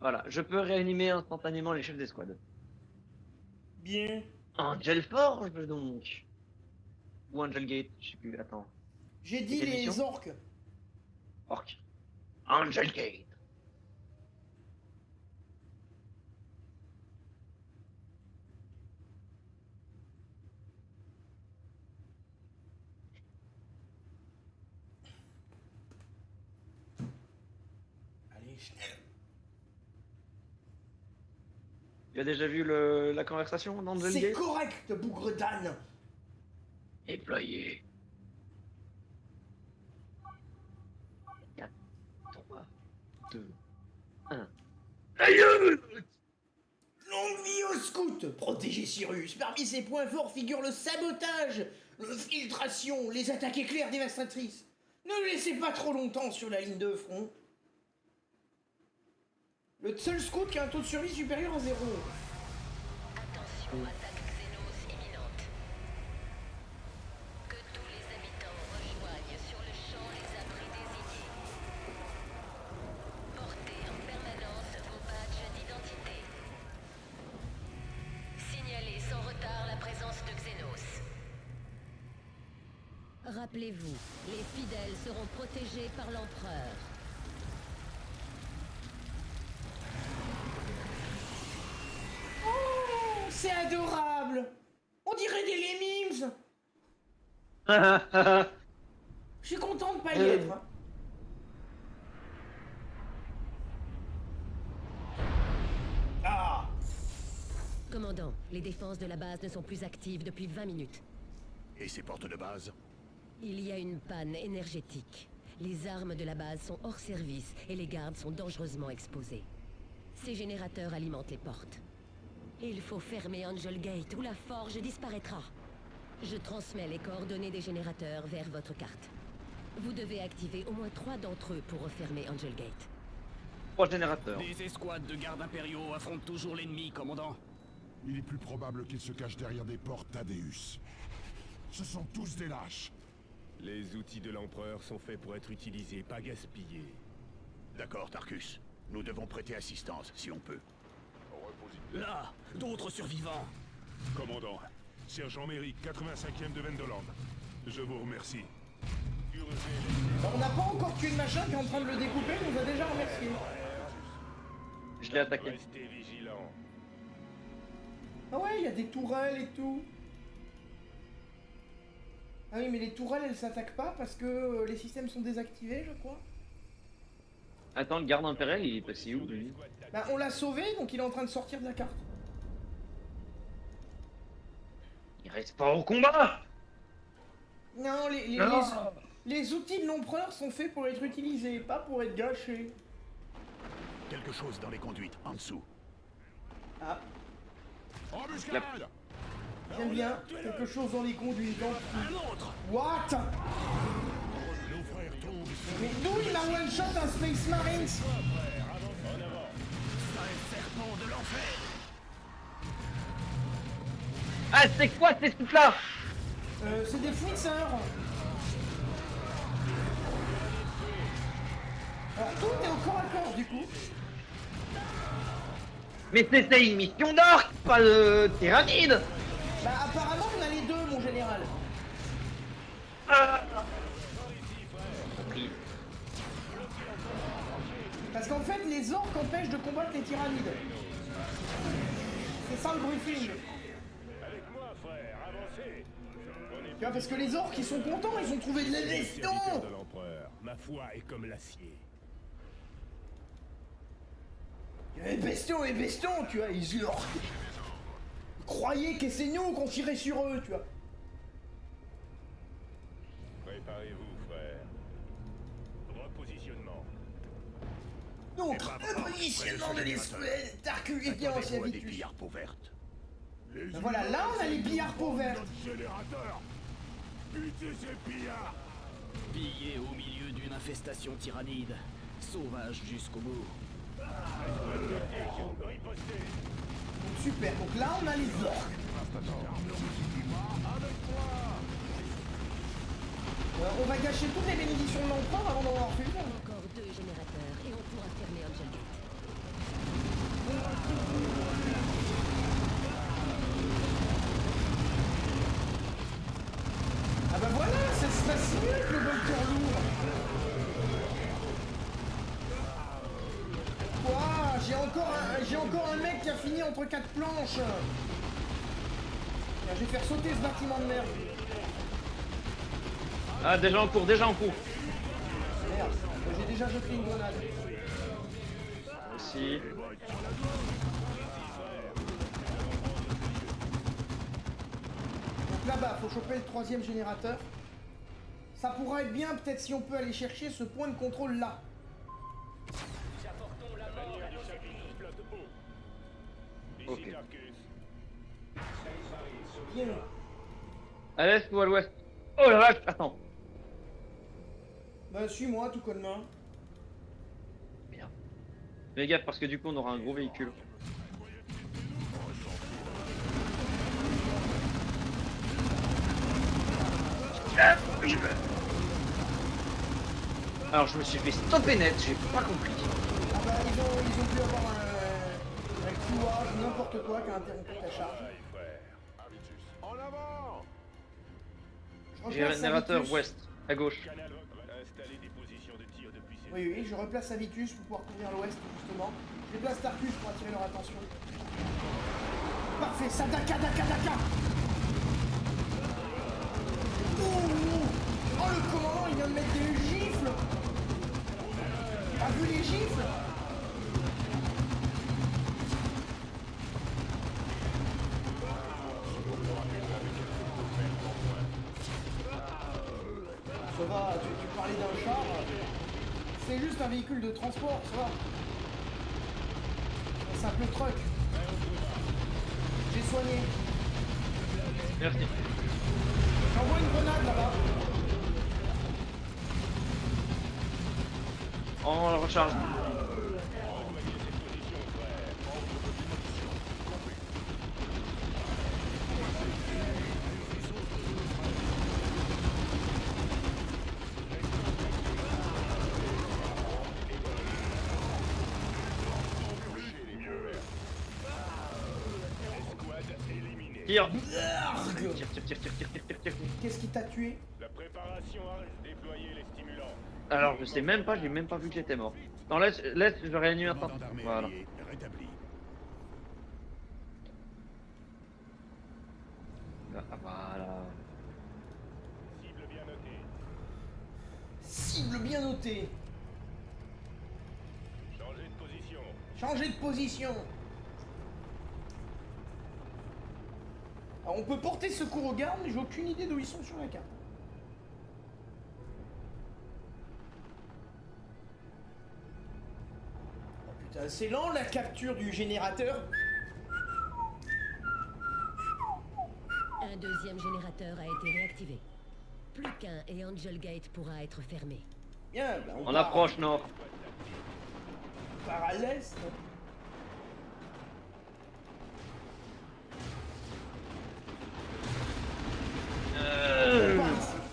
Voilà, je peux réanimer instantanément les chefs d'escouade. Bien. Angel Forge, donc. Ou Angel Gate, je sais plus, attends. J'ai dit quelle les mission orques. Orc. Angel Gate. Allez, schnell. Tu as déjà vu la conversation d'Angel C'est Gate? correct, bougre d'âne. Déployé. 4, 3, 2, 1. Longue vie au scout. Protéger Cyrus. Parmi ses points forts figurent le sabotage, l'infiltration, les attaques éclairs dévastatrices. Ne le laissez pas trop longtemps sur la ligne de front. Le seul scout qui a un taux de survie supérieur à 0. Attention, attaque Xenos imminente. Que tous les habitants rejoignent sur le champ les abris désignés. Portez en permanence vos badges d'identité. Signalez sans retard la présence de Xenos. Rappelez-vous, les fidèles seront protégés par l'Empereur. Oh, c'est adorable. On dirait des lemmings. Je suis content de pas y être. Hein. Ah. Commandant, les défenses de la base ne sont plus actives depuis 20 minutes. Et ces portes de base? Il y a une panne énergétique. Les armes de la base sont hors service et les gardes sont dangereusement exposés. Ces générateurs alimentent les portes. Il faut fermer Angel Gate ou la forge disparaîtra. Je transmets les coordonnées des générateurs vers votre carte. Vous devez activer au moins 3 d'entre eux pour refermer Angel Gate. 3 générateurs. Les escouades de gardes impériaux affrontent toujours l'ennemi, commandant. Il est plus probable qu'ils se cachent derrière des portes Thaddeus. Ce sont tous des lâches. Les outils de l'Empereur sont faits pour être utilisés, pas gaspillés. D'accord, Tarkus. Nous devons prêter assistance, si on peut. Là, d'autres survivants. Commandant, sergent Merrick, 85e de Vendoland. Je vous remercie. On n'a pas encore tué le machin qui est en train de le découper, il nous a déjà remercié. Je l'ai attaqué. Restez vigilants. Ah ouais, il y a des tourelles et tout. Ah oui, mais les tourelles, elles s'attaquent pas parce que les systèmes sont désactivés, je crois. Attends, le garde impérial, il est passé où, lui? Bah, on l'a sauvé, donc il est en train de sortir de la carte. Il reste pas au combat. Non, les outils de l'empereur sont faits pour être utilisés, pas pour être gâchés. Quelque chose dans les conduites, en dessous. Ah, Embuscade! j'aime bien. Quelque chose dans les conduits. Un autre. What? Nos frères tombent. Mais d'où il a one-shot un Space Marines? Un serpent de l'enfer. Ah, c'est quoi ces trucs-là? C'est des fouisseurs. Alors, tout est au corps à corps, du coup. Mais c'était une mission d'orque, pas de tyrannide. Bah, apparemment, on a les deux, mon général. Compris. Parce qu'en fait, les orques empêchent de combattre les tyrannides. C'est ça le briefing. Avec moi, frère, avancez. Tu vois, parce que les orques, ils sont contents, ils ont trouvé de la Serviteur veston. de l'Empereur, ma foi est comme l'acier. Et beston, tu vois, ils croyaient que c'est nous qu'on tirait sur eux, tu vois. Préparez-vous, frère. Repositionnement. Donc, repositionnement de l'escouade, Tarkus et bien ancien des Vitus. pillards peau verte. Ben voilà, là on a les pillards peau verte. Générateur! Butez ces pillards! Pillé au milieu d'une infestation tyrannide. Sauvage jusqu'au bout. Super, donc là on a les orques. On va gâcher toutes les bénédictions de l'empereur avant d'en avoir fait une. Encore 2 générateurs et on pourra fermer Angel Gate. Ah bah voilà, ça se passe mieux que le bunker lourd. Ouah, j'ai encore un mec qui a fini entre 4 planches. Je vais faire sauter ce bâtiment de merde. Ah, déjà en cours, déjà en cours. Merde, j'ai déjà jeté une grenade. Aussi. Donc là-bas, faut choper le 3e générateur. Ça pourra être bien peut-être si on peut aller chercher ce point de contrôle là. Nous apportons la mort à nos ennemis. Ok. Bien. À l'est ou à l'ouest? Oh la vache, attends. Bah suis-moi tout connement. Merde. Fais gaffe parce que du coup on aura un gros véhicule. Alors je me suis fait stopper net, j'ai pas compris. Ah bah ils ont pu avoir un couloir, n'importe quoi qui a interrompu ta charge. En avant! Je J'ai un replace générateur Avitus. ouest, à gauche. Installer des positions de tir depuis ces... Oui, oui, je replace Avitus pour pouvoir couvrir l'ouest justement. Je déplace Tarkus pour attirer leur attention. Parfait, ça Daka. Oh le commandant il vient de mettre des gifles. T'as vu les gifles? Ça va, tu parlais d'un char. C'est juste un véhicule de transport, ça va. Un simple truck. J'ai soigné. Merci. J'envoie une grenade là-bas. En recharge. Tire. Tire. Qu'est-ce qui t'a tué? La préparation à déployer les stimulants. Alors je sais même pas, j'ai même pas vu que j'étais mort. Non, laisse, je réanime un temps. Commandant d'armée Voilà. allié rétabli. Ah, voilà. Cible bien notée. Cible bien notée. Changez de position. Changer de position. Alors, on peut porter secours aux gardes, mais j'ai aucune idée d'où ils sont sur la carte. Oh putain, c'est lent la capture du générateur. Un deuxième générateur a été réactivé. Plus qu'un et Angel Gate pourra être fermé. Bien, bah, On approche nord. On part à l'est.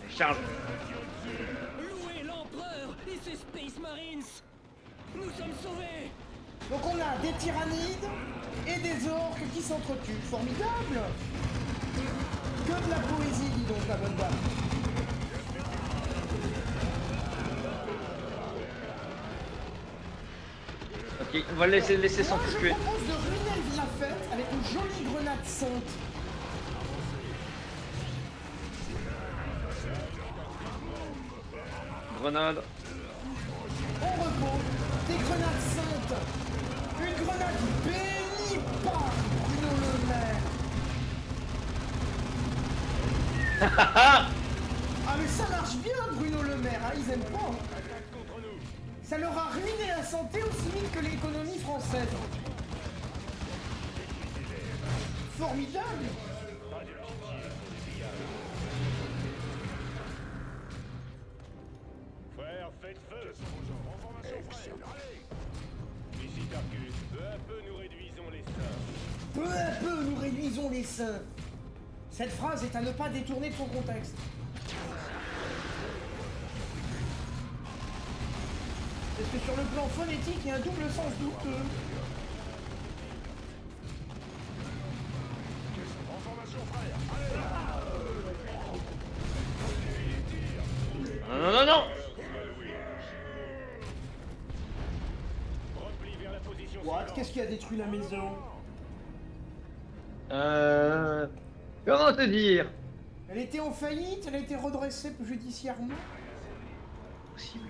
Charge. Louez l'empereur et ses Space Marines. Nous sommes sauvés. Donc on a des tyrannides et des orques qui s'entretuent. Formidable. Que de la poésie, dis donc, la bonne dame. Ok, on va le laisser Moi, s'entretuer. je propose de ruiner la fête avec une jolie grenade sainte. Grenade. On repose des grenades saintes. Une grenade bénie par Bruno Le Maire. Ah mais ça marche bien Bruno Le Maire, hein, ils aiment pas. Hein. Ça leur a ruiné la santé aussi vite que l'économie française. Formidable. Frère, faites feu. Ici Tarkus, peu à peu nous réduisons les seins. Peu à peu nous réduisons les seins. Cette phrase est à ne pas détourner de son contexte. Parce que sur le plan phonétique, il y a un double sens douteux. Non. Repli vers la position What? suivante. Qu'est-ce qui a détruit la maison? Comment te dire? Elle était en faillite? Elle a été redressée judiciairement? Possible.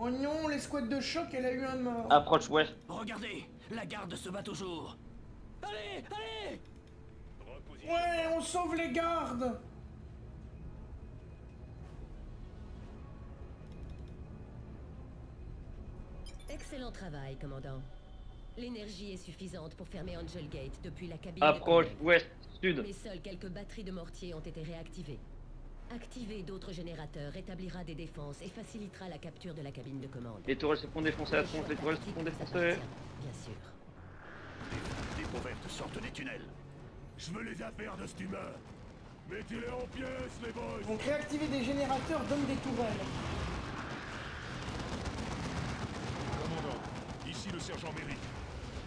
Oh non, l'escouade de choc, elle a eu un mort. Approche ouest. Regardez, la garde se bat toujours. Allez, allez. Ouais, on sauve les gardes. Excellent travail, commandant. L'énergie est suffisante pour fermer Angel Gate depuis la cabine Approche de commande. ouest-sud. Mais seules quelques batteries de mortier ont été réactivées. Activer d'autres générateurs rétablira des défenses et facilitera la capture de la cabine de commande. Les tourelles se font défoncer à tronc, les tourelles se font défoncer. Bien sûr. Les peaux vertes sortent des tunnels. Je veux les affaires de cet humain. Mettez-les en pièces, les boys. Donc réactiver des générateurs donne des tourelles. Commandant, ici le sergent Merrick.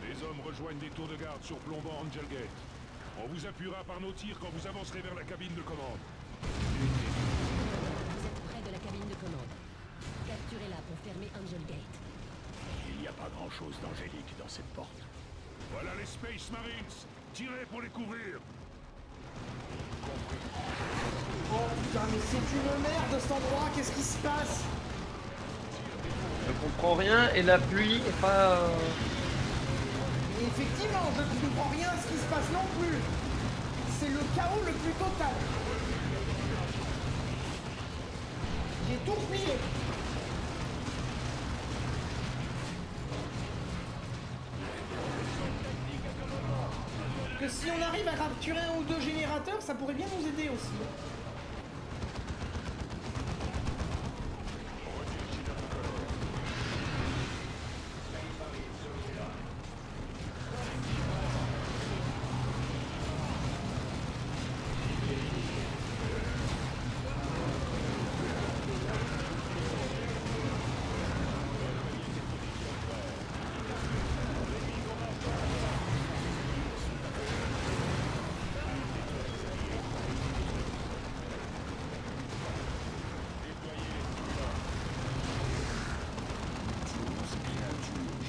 Les hommes rejoignent des tours de garde surplombant Angel Gate. On vous appuiera par nos tirs quand vous avancerez vers la cabine de commande. Vous êtes près de la cabine de commande. Capturez-la pour fermer Angel Gate. Il n'y a pas grand-chose d'angélique dans cette porte. Voilà les Space Marines. Tirez pour les couvrir. Oh putain, mais c'est une merde cet endroit, qu'est-ce qui se passe? Je comprends rien et la pluie est pas... Et effectivement, je ne comprends rien à ce qui se passe non plus. C'est le chaos le plus total. J'ai tout replié. Que si on arrive à capturer un ou deux générateurs, ça pourrait bien nous aider aussi.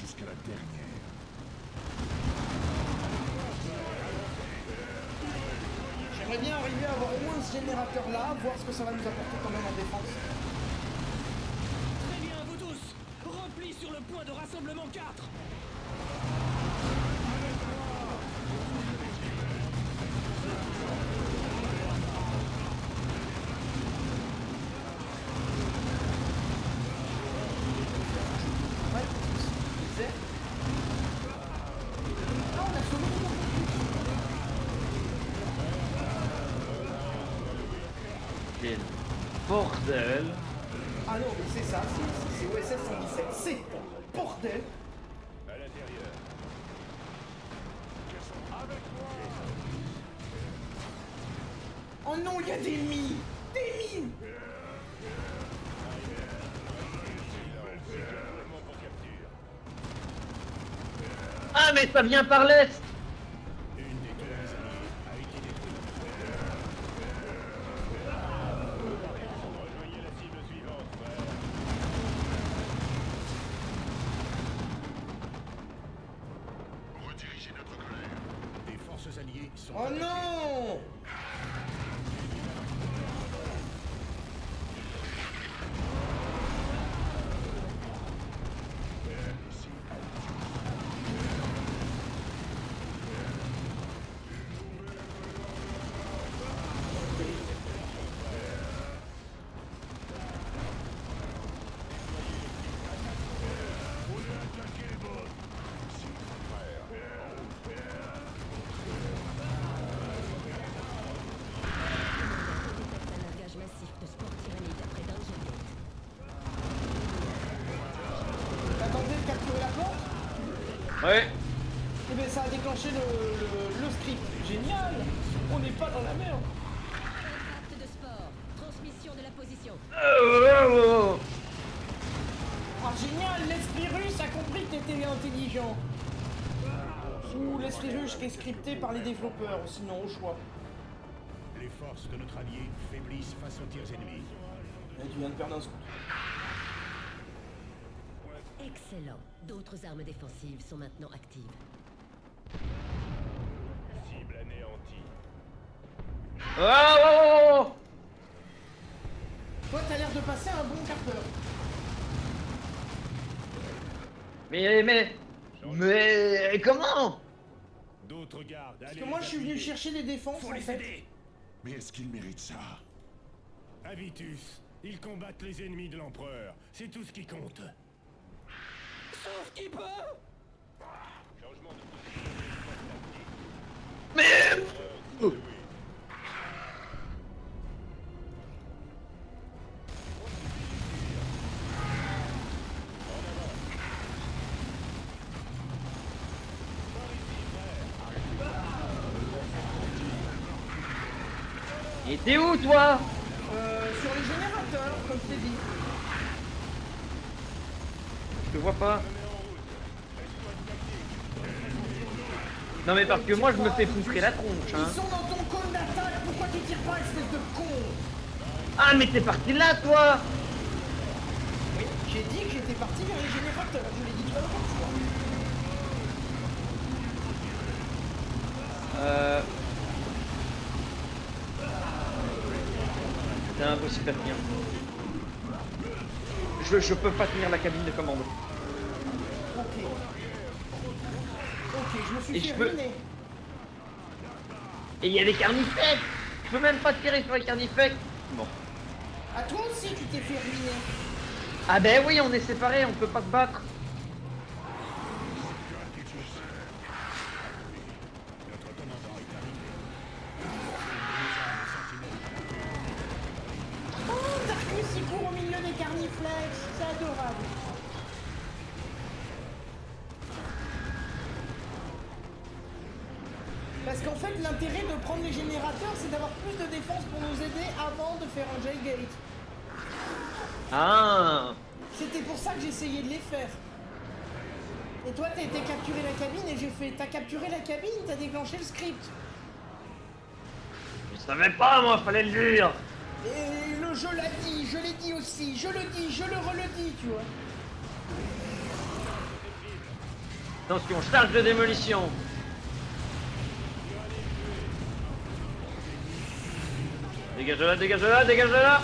Jusqu'à la dernière. J'aimerais bien arriver à avoir au moins ce générateur là, voir ce que ça va nous apporter quand même en défense. Très bien, vous tous. Remplis sur le point de rassemblement 4. Ouais, c'est... Ah, on a sauvé tout le monde. Quel bordel. Ah non, mais c'est ça, c'est OSS 117. C'est un bordel. À l'intérieur. Oh non, il y a des mines. Des mines. Ah mais ça vient par l'est. Une des tours alliées a été détruite. Rejoignez la cible suivante, frère. Redirigez notre colère. Des forces alliées sont Oh non. Un largage massif de sport tyrannide près d'Angel Gate. T'as tenté de capturer la porte? Ouais. Eh ben ça a déclenché le script. Génial. On n'est pas dans la merde. Impact de sport. Transmission de la position. Ah génial, l'esprit russe a compris que t'étais intelligent. Ou l'esprit russe qui est scripté par les développeurs, sinon au choix. Les forces de notre allié faiblissent face aux tirs ennemis. Et tu viens de perdre un scout. Excellent. D'autres armes défensives sont maintenant actives. Cible anéantie. Oh. Toi t'as l'air de passer un bon quart d'heure. Mais comment? D'autres gardes, Parce allez que moi je les suis venu appuyer. chercher des défenses Faut en les fait. aider. Mais est-ce qu'il mérite ça? Avitus, ils combattent les ennemis de l'empereur. C'est tout ce qui compte. Ce Qui peut? Et t'es où toi? Sur les générateurs, comme je t'ai dit. Je te vois pas. Non mais parce que moi je me fais poutrer la tronche hein. Ils sont dans ton cône d'attaque, pourquoi tu tires pas, espèce de con? Ah mais t'es parti là toi. Oui, j'ai dit que j'étais parti vers les générateurs, je l'ai dit 3 fois. C'est impossible à tenir. Je peux pas tenir la cabine de commande. Ok. Ok, je me suis Et fait je peux- ruiner. Et il y a des carnifex. Je peux même pas tirer sur les carnifex. Bon. À toi aussi, tu t'es fait ruiner. Ah ben oui, on est séparés, on peut pas se battre. Oh, Darkus, il court au milieu des carniflex, c'est adorable. Parce qu'en fait, l'intérêt de prendre les générateurs, c'est d'avoir plus de défense pour nous aider avant de faire un jailgate. Ah. C'était pour ça que j'essayais de les faire. Et toi, t'as été capturer la cabine et j'ai fait... T'as capturé la cabine, t'as déclenché le script. Je savais pas moi, fallait le dire. Et le jeu l'a dit, je l'ai dit aussi, je le dis, je le redis, tu vois. Attention, charge de démolition. Dégage de là, dégage de là, dégage de là.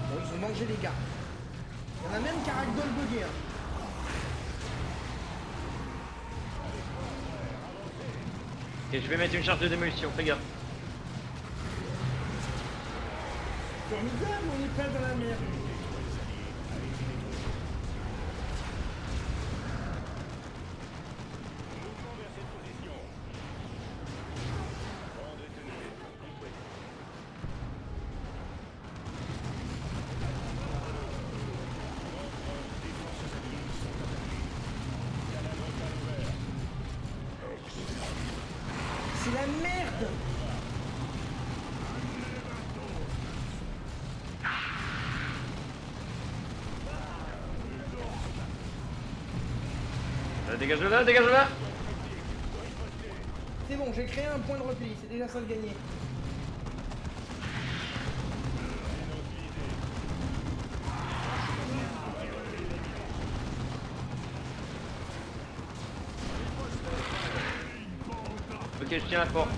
Bon, ils ont mangé les gars. Il y en a même qui a ragdoll bugué, hein. Ok, je vais mettre une charge de démolition, fais gaffe. Formidable, on est pas dans la merde. C'est la merde. Dégage de là, dégage de là. C'est bon, j'ai créé un point de repli, c'est déjà ça de gagner. Ok, je tiens la porte.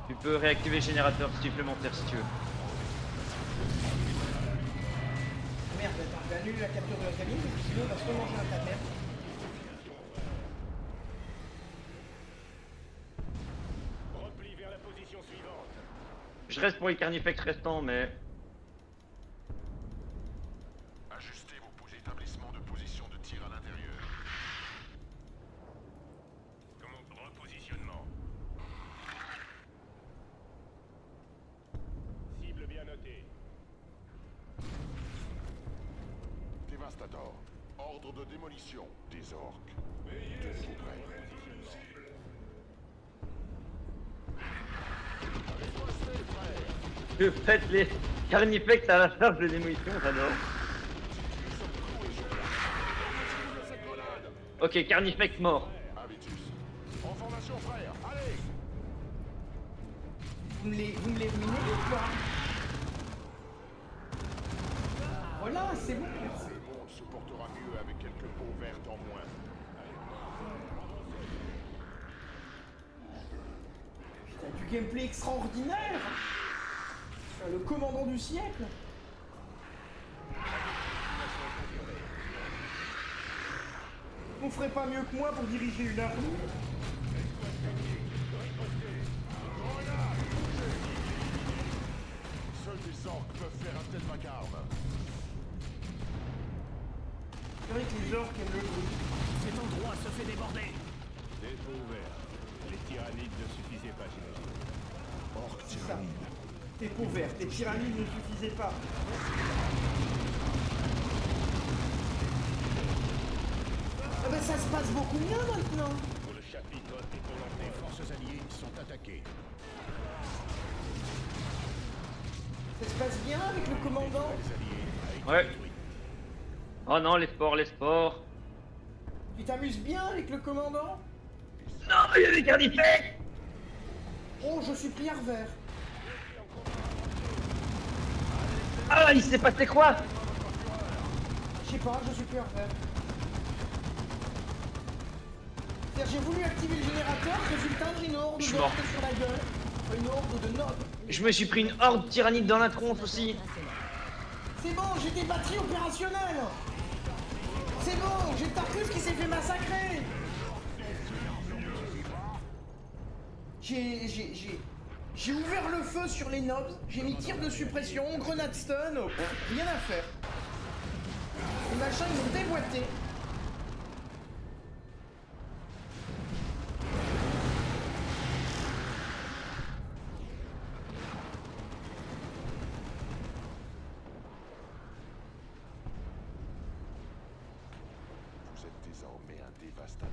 Tu peux réactiver le générateur supplémentaire si tu veux. Merde, attends, j'annule la capture de la cabine parce que sinon on va se remanger un tas de merde. Repli vers la position suivante. Je reste pour les carnifex restants, mais... Ajustez vos établissements de position de tir à l'intérieur. Repositionnement. Cible bien notée. Dévastator. Ordre de démolition des orques. Tout prêt. Que faites les carnifex à la charge de démolition, j'adore. Ok, Carnifex mort. Habitus. En formation, frère. Allez. Vous me les ruinez ou pas? Voilà, c'est bon. Le monde se portera mieux avec quelques peaux vertes en moins. Putain, du gameplay extraordinaire. Le commandant du siècle. On ferait pas mieux que moi pour diriger une armée? Seuls des orques peuvent faire un tel vacarme. C'est vrai que les orques aiment le bruit. Cet endroit se fait déborder. Dépôt ouvert. Les tyrannides ne suffisaient pas, j'imagine. Orques C'est ça. tyrannides. T'es pauvre, les pyramides ne suffisaient pas. Ah ben ça se passe beaucoup mieux maintenant. Pour le chapitre et pour Les forces alliées sont attaquées. Ça se passe bien avec le commandant. Ouais. Oh non, les sports, les sports. Tu t'amuses bien avec le commandant? Non, il y a des Carnifex. Oh, je suis pris à revers. Ah, il s'est passé quoi? Je sais pas, je suis pris à revers. C'est-à-dire, j'ai voulu activer le générateur, résultat, j'ai une horde Je suis d'orques mort. sur la gueule. Une horde de nobles. Je me suis pris une horde tyrannide dans la tronche aussi. C'est bon, j'ai des batteries opérationnelles. C'est bon, j'ai Tarkus qui s'est fait massacrer. J'ai ouvert le feu sur les nobs, j'ai mis tir de suppression, grenade stun, rien à faire. Les machins, ils ont déboîté. Vous êtes désormais un dévastateur.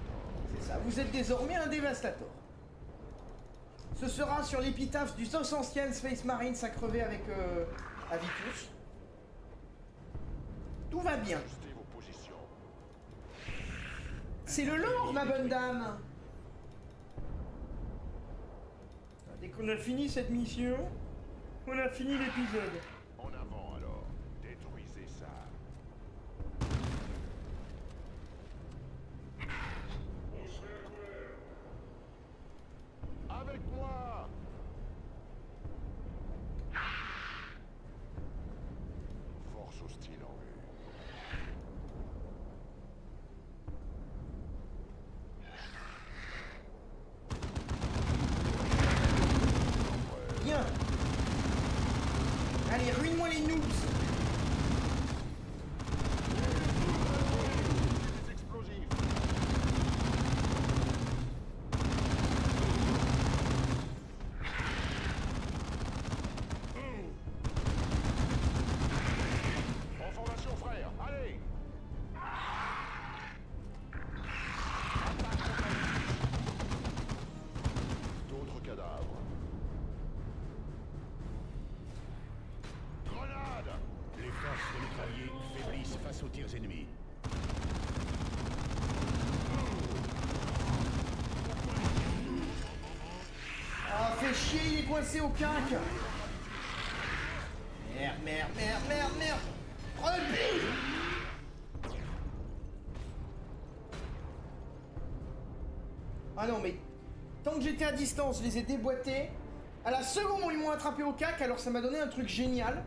C'est ça, vous êtes désormais un dévastateur. Ce sera sur l'épitaphe du ancien Space Marines à crever avec Avitus. Tout va bien. Ajustez vos positions. C'est le lore, ma bonne dame. Dès qu'on a fini cette mission, on a fini l'épisode. En avant alors. Détruisez ça. Avec moi. Force hostile en vue. Bien. Allez, ruine-moi les noobs. Les explosifs. En formation, frère. Allez. D'autres cadavres. Grenade. Les forces de notre allié faiblissent face aux tirs ennemis. Ah, fait chier, il est coincé au cac. Merde, merde, merde, merde, merde. Repli. Ah non, mais tant que j'étais à distance, je les ai déboîtés. À la seconde où ils m'ont attrapé au cac, alors ça m'a donné un truc génial.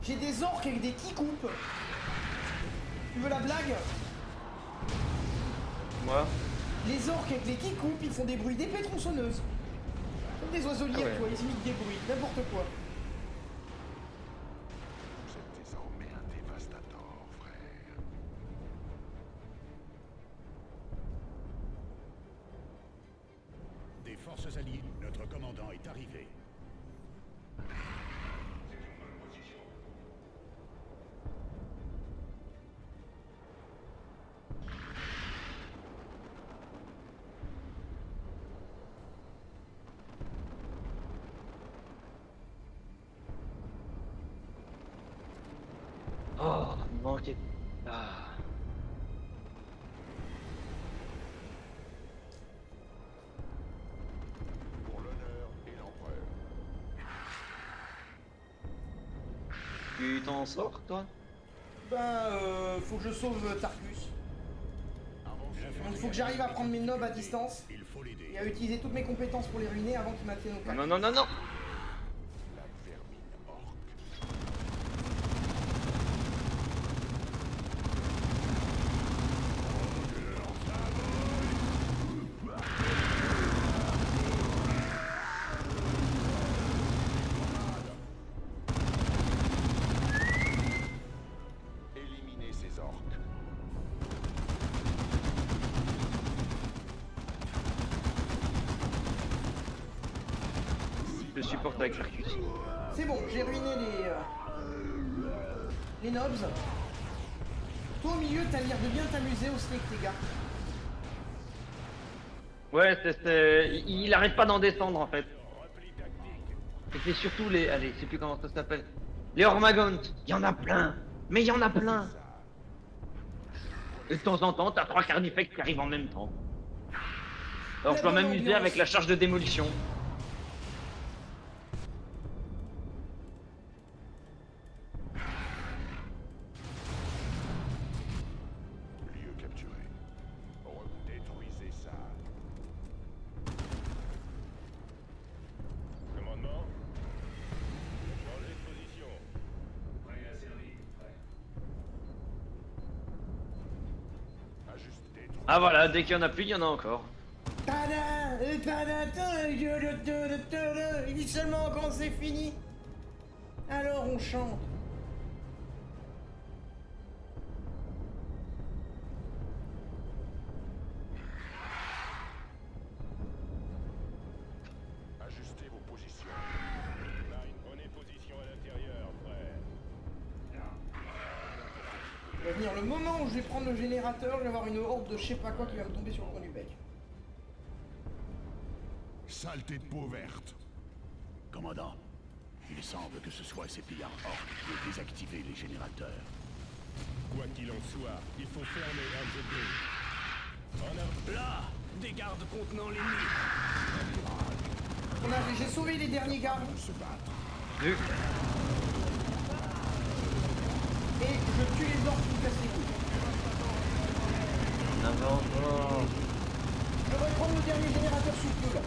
J'ai des orques avec des qui-coupes. Tu veux la blague? Moi. Les orques avec les qui-coupes, ils font des bruits d'épée tronçonneuse. Comme des oiseaux lyres, Ah ouais. tu vois, ils imitent des bruits, n'importe quoi. Vous êtes désormais un dévastateur, frère. Des forces alliées, notre commandant est arrivé. Oh, manquait. Ah. Tu t'en sors, toi? Faut que je sauve Tarkus. Donc faut que j'arrive à prendre mes nobs à distance et à utiliser toutes mes compétences pour les ruiner avant qu'ils maintiennent au calme. Non, non, non, non! Éliminez ces orques. Je supporte avec Tarkus. C'est bon, j'ai ruiné les nobs. Toi au milieu, t'as l'air de bien t'amuser aussi avec tes gars. Ouais, il arrête pas d'en descendre en fait. Et c'est surtout les. Allez, je sais plus comment ça s'appelle. Les Hormagont, il y en a plein. Mais il y en a plein. Et de temps en temps, t'as 3 carnifex qui arrivent en même temps. Alors je dois m'amuser avec la charge de démolition. Lieu capturé. Détruisez ça. Commandement. Changez de position. Prêt à servir, prêt. Ajustez. Ah voilà, dès qu'il y en a plus, il y en a encore. Il dit seulement quand c'est fini. Alors on chante. Ajustez vos positions. Prenez position à l'intérieur, frère. Il va venir le moment où je vais prendre le générateur, je vais avoir une horde de je sais pas quoi qui va me tomber sur le coin du bec. Saleté de peau verte. Commandant, il semble que ce soit ces pillards orques qui aient désactivé les générateurs. Quoi qu'il en soit, il faut fermer Angel Gate. En avant. Là, des gardes contenant l'ennemi. J'ai sauvé les derniers gardes Vu. et je tue les orques qui me cassent les couilles. En avant. Oh. Je vais prendre le dernier générateur sous peu là.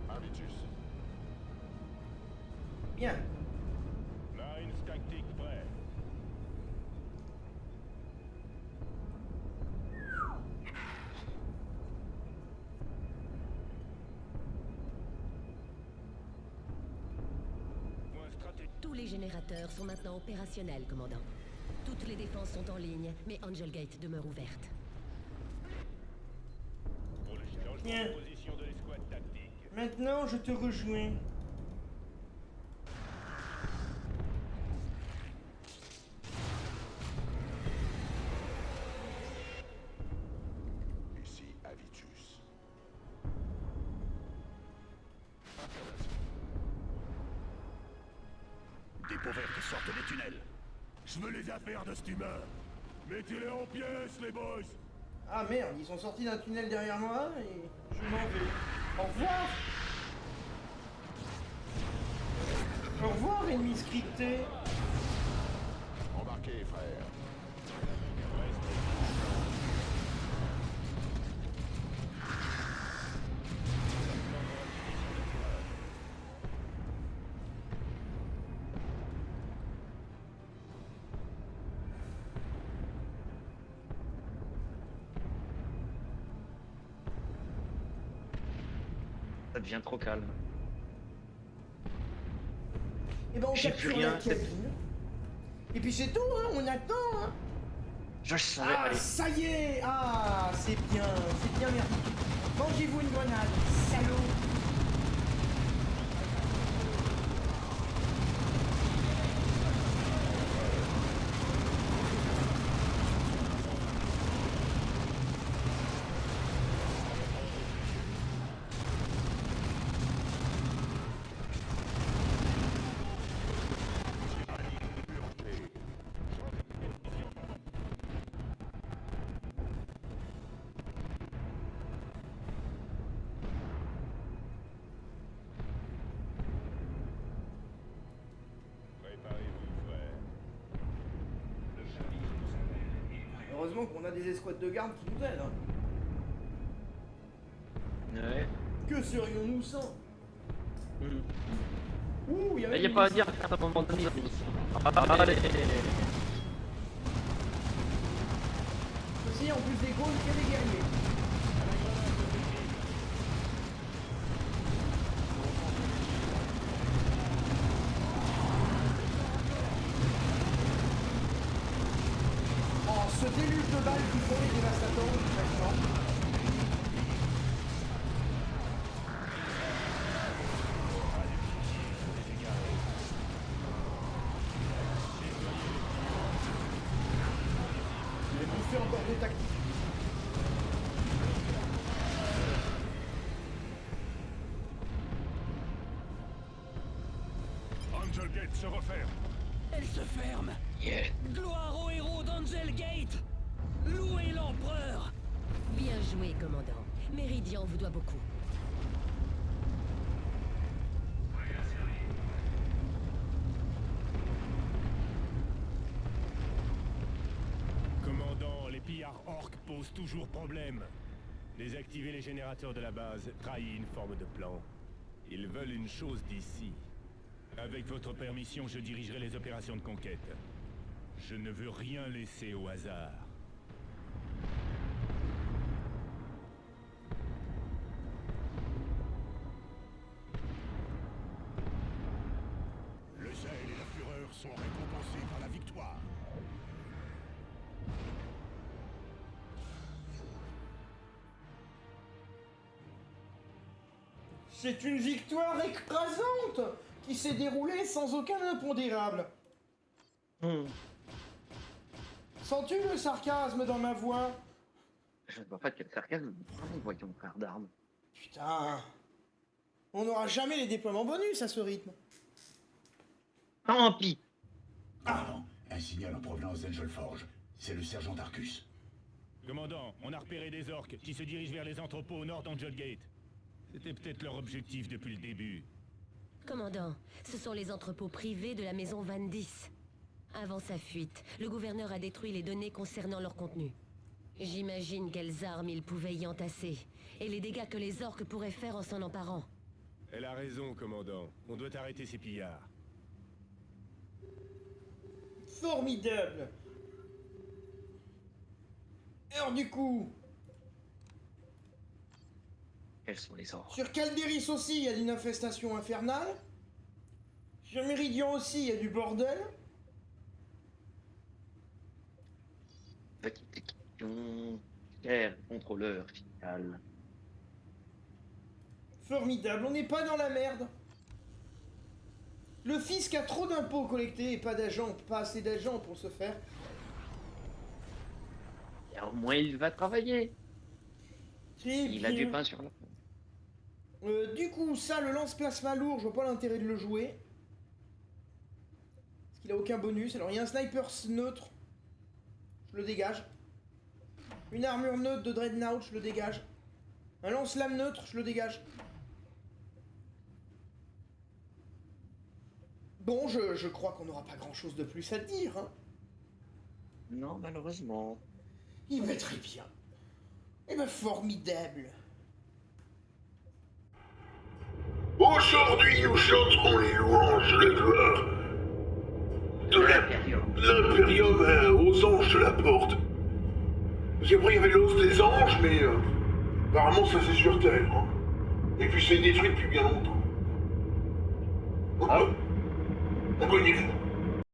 Habitus. Bien. Marines tactique prêt. Point stratégique. Tous les générateurs sont maintenant opérationnels, commandant. Toutes les défenses sont en ligne, mais Angel Gate demeure ouverte. Pour le changement Bien. de position de l'escouade tactique. Maintenant je te rejoins. Ici Habitus. Des peaux vertes sortent des tunnels. Je veux les affaires de cette humeur. Mettez-les en pièces, les boys. Ah merde, ils sont sortis d'un tunnel derrière moi et je m'en vais. Au revoir. Au revoir, ennemi scripté. Embarquez, frère. Ça devient trop calme. Et ben on J'ai capture plus rien, la c'est- cabine. Et puis c'est tout, hein, on attend, hein. Je savais. Ah, Allez. ça y est. Ah, c'est bien merdique. Mangez-vous une grenade, salaud. heureusement qu'on a des escouades de garde qui nous aident. Hein. Ouais. Que serions-nous sans? Ouh, Il n'y a pas à dire qu'à un moment donné. Allez. Aussi, en plus des Gaules, il y a des guerriers. Oh, ce déluge de balles qui font les dévastateurs, maintenant. Encore des tactiques. Angel Gate se referme. Elle se ferme. Yeah. Gloire aux héros d'Angel Gate. Louez l'empereur. Bien joué, commandant. Méridian vous doit beaucoup. Commandant, les pillards orques posent toujours problème. Désactiver les générateurs de la base trahit une forme de plan. Ils veulent une chose d'ici. Avec votre permission, je dirigerai les opérations de conquête. Je ne veux rien laisser au hasard. Le zèle et la fureur sont récompensés par la victoire. C'est une victoire écrasante qui s'est déroulée sans aucun impondérable. Sens-tu le sarcasme dans ma voix? Je ne vois pas quel sarcasme. Voyons, frère d'armes. Putain. On n'aura jamais les déploiements bonus à ce rythme. Tant pis. Ah non, un signal en provenance d'Angelforge. C'est le sergent Arcus. Commandant, on a repéré des orques qui se dirigent vers les entrepôts au nord d'Angel Gate. C'était peut-être leur objectif depuis le début. Commandant, ce sont les entrepôts privés de la maison Van Dys. Avant sa fuite, le gouverneur a détruit les données concernant leur contenu. J'imagine quelles armes il pouvait y entasser, et les dégâts que les orques pourraient faire en s'en emparant. Elle a raison, commandant. On doit arrêter ces pillards. Formidable. Alors du coup, Quels sont les orques? sur Calderis aussi, il y a une infestation infernale. Sur Méridian aussi, il y a du bordel. Petite question. Cher contrôleur final. Formidable, on n'est pas dans la merde. Le fisc a trop d'impôts collectés et pas d'agents, pas assez d'agents pour se faire. Et au moins il va travailler. Très Il a bien. du pain sur la Du coup, ça, le lance-plasma lourd, je vois pas l'intérêt de le jouer. Parce qu'il a aucun bonus. Alors, il y a un sniper neutre. Je le dégage. Une armure neutre de Dreadnought, je le dégage. Un lance-lame neutre, je le dégage. Bon, je crois qu'on n'aura pas grand-chose de plus à dire, hein. Non, malheureusement. Il va très bien. Eh ben, formidable. Aujourd'hui, nous chanterons les louanges de la gloire de l'Imperium aux anges de la porte. Parce qu'après, il y avait l'os des anges, mais apparemment, ça c'est sur Terre. Hein. Et puis, c'est détruit depuis bien longtemps. Abonnez-vous.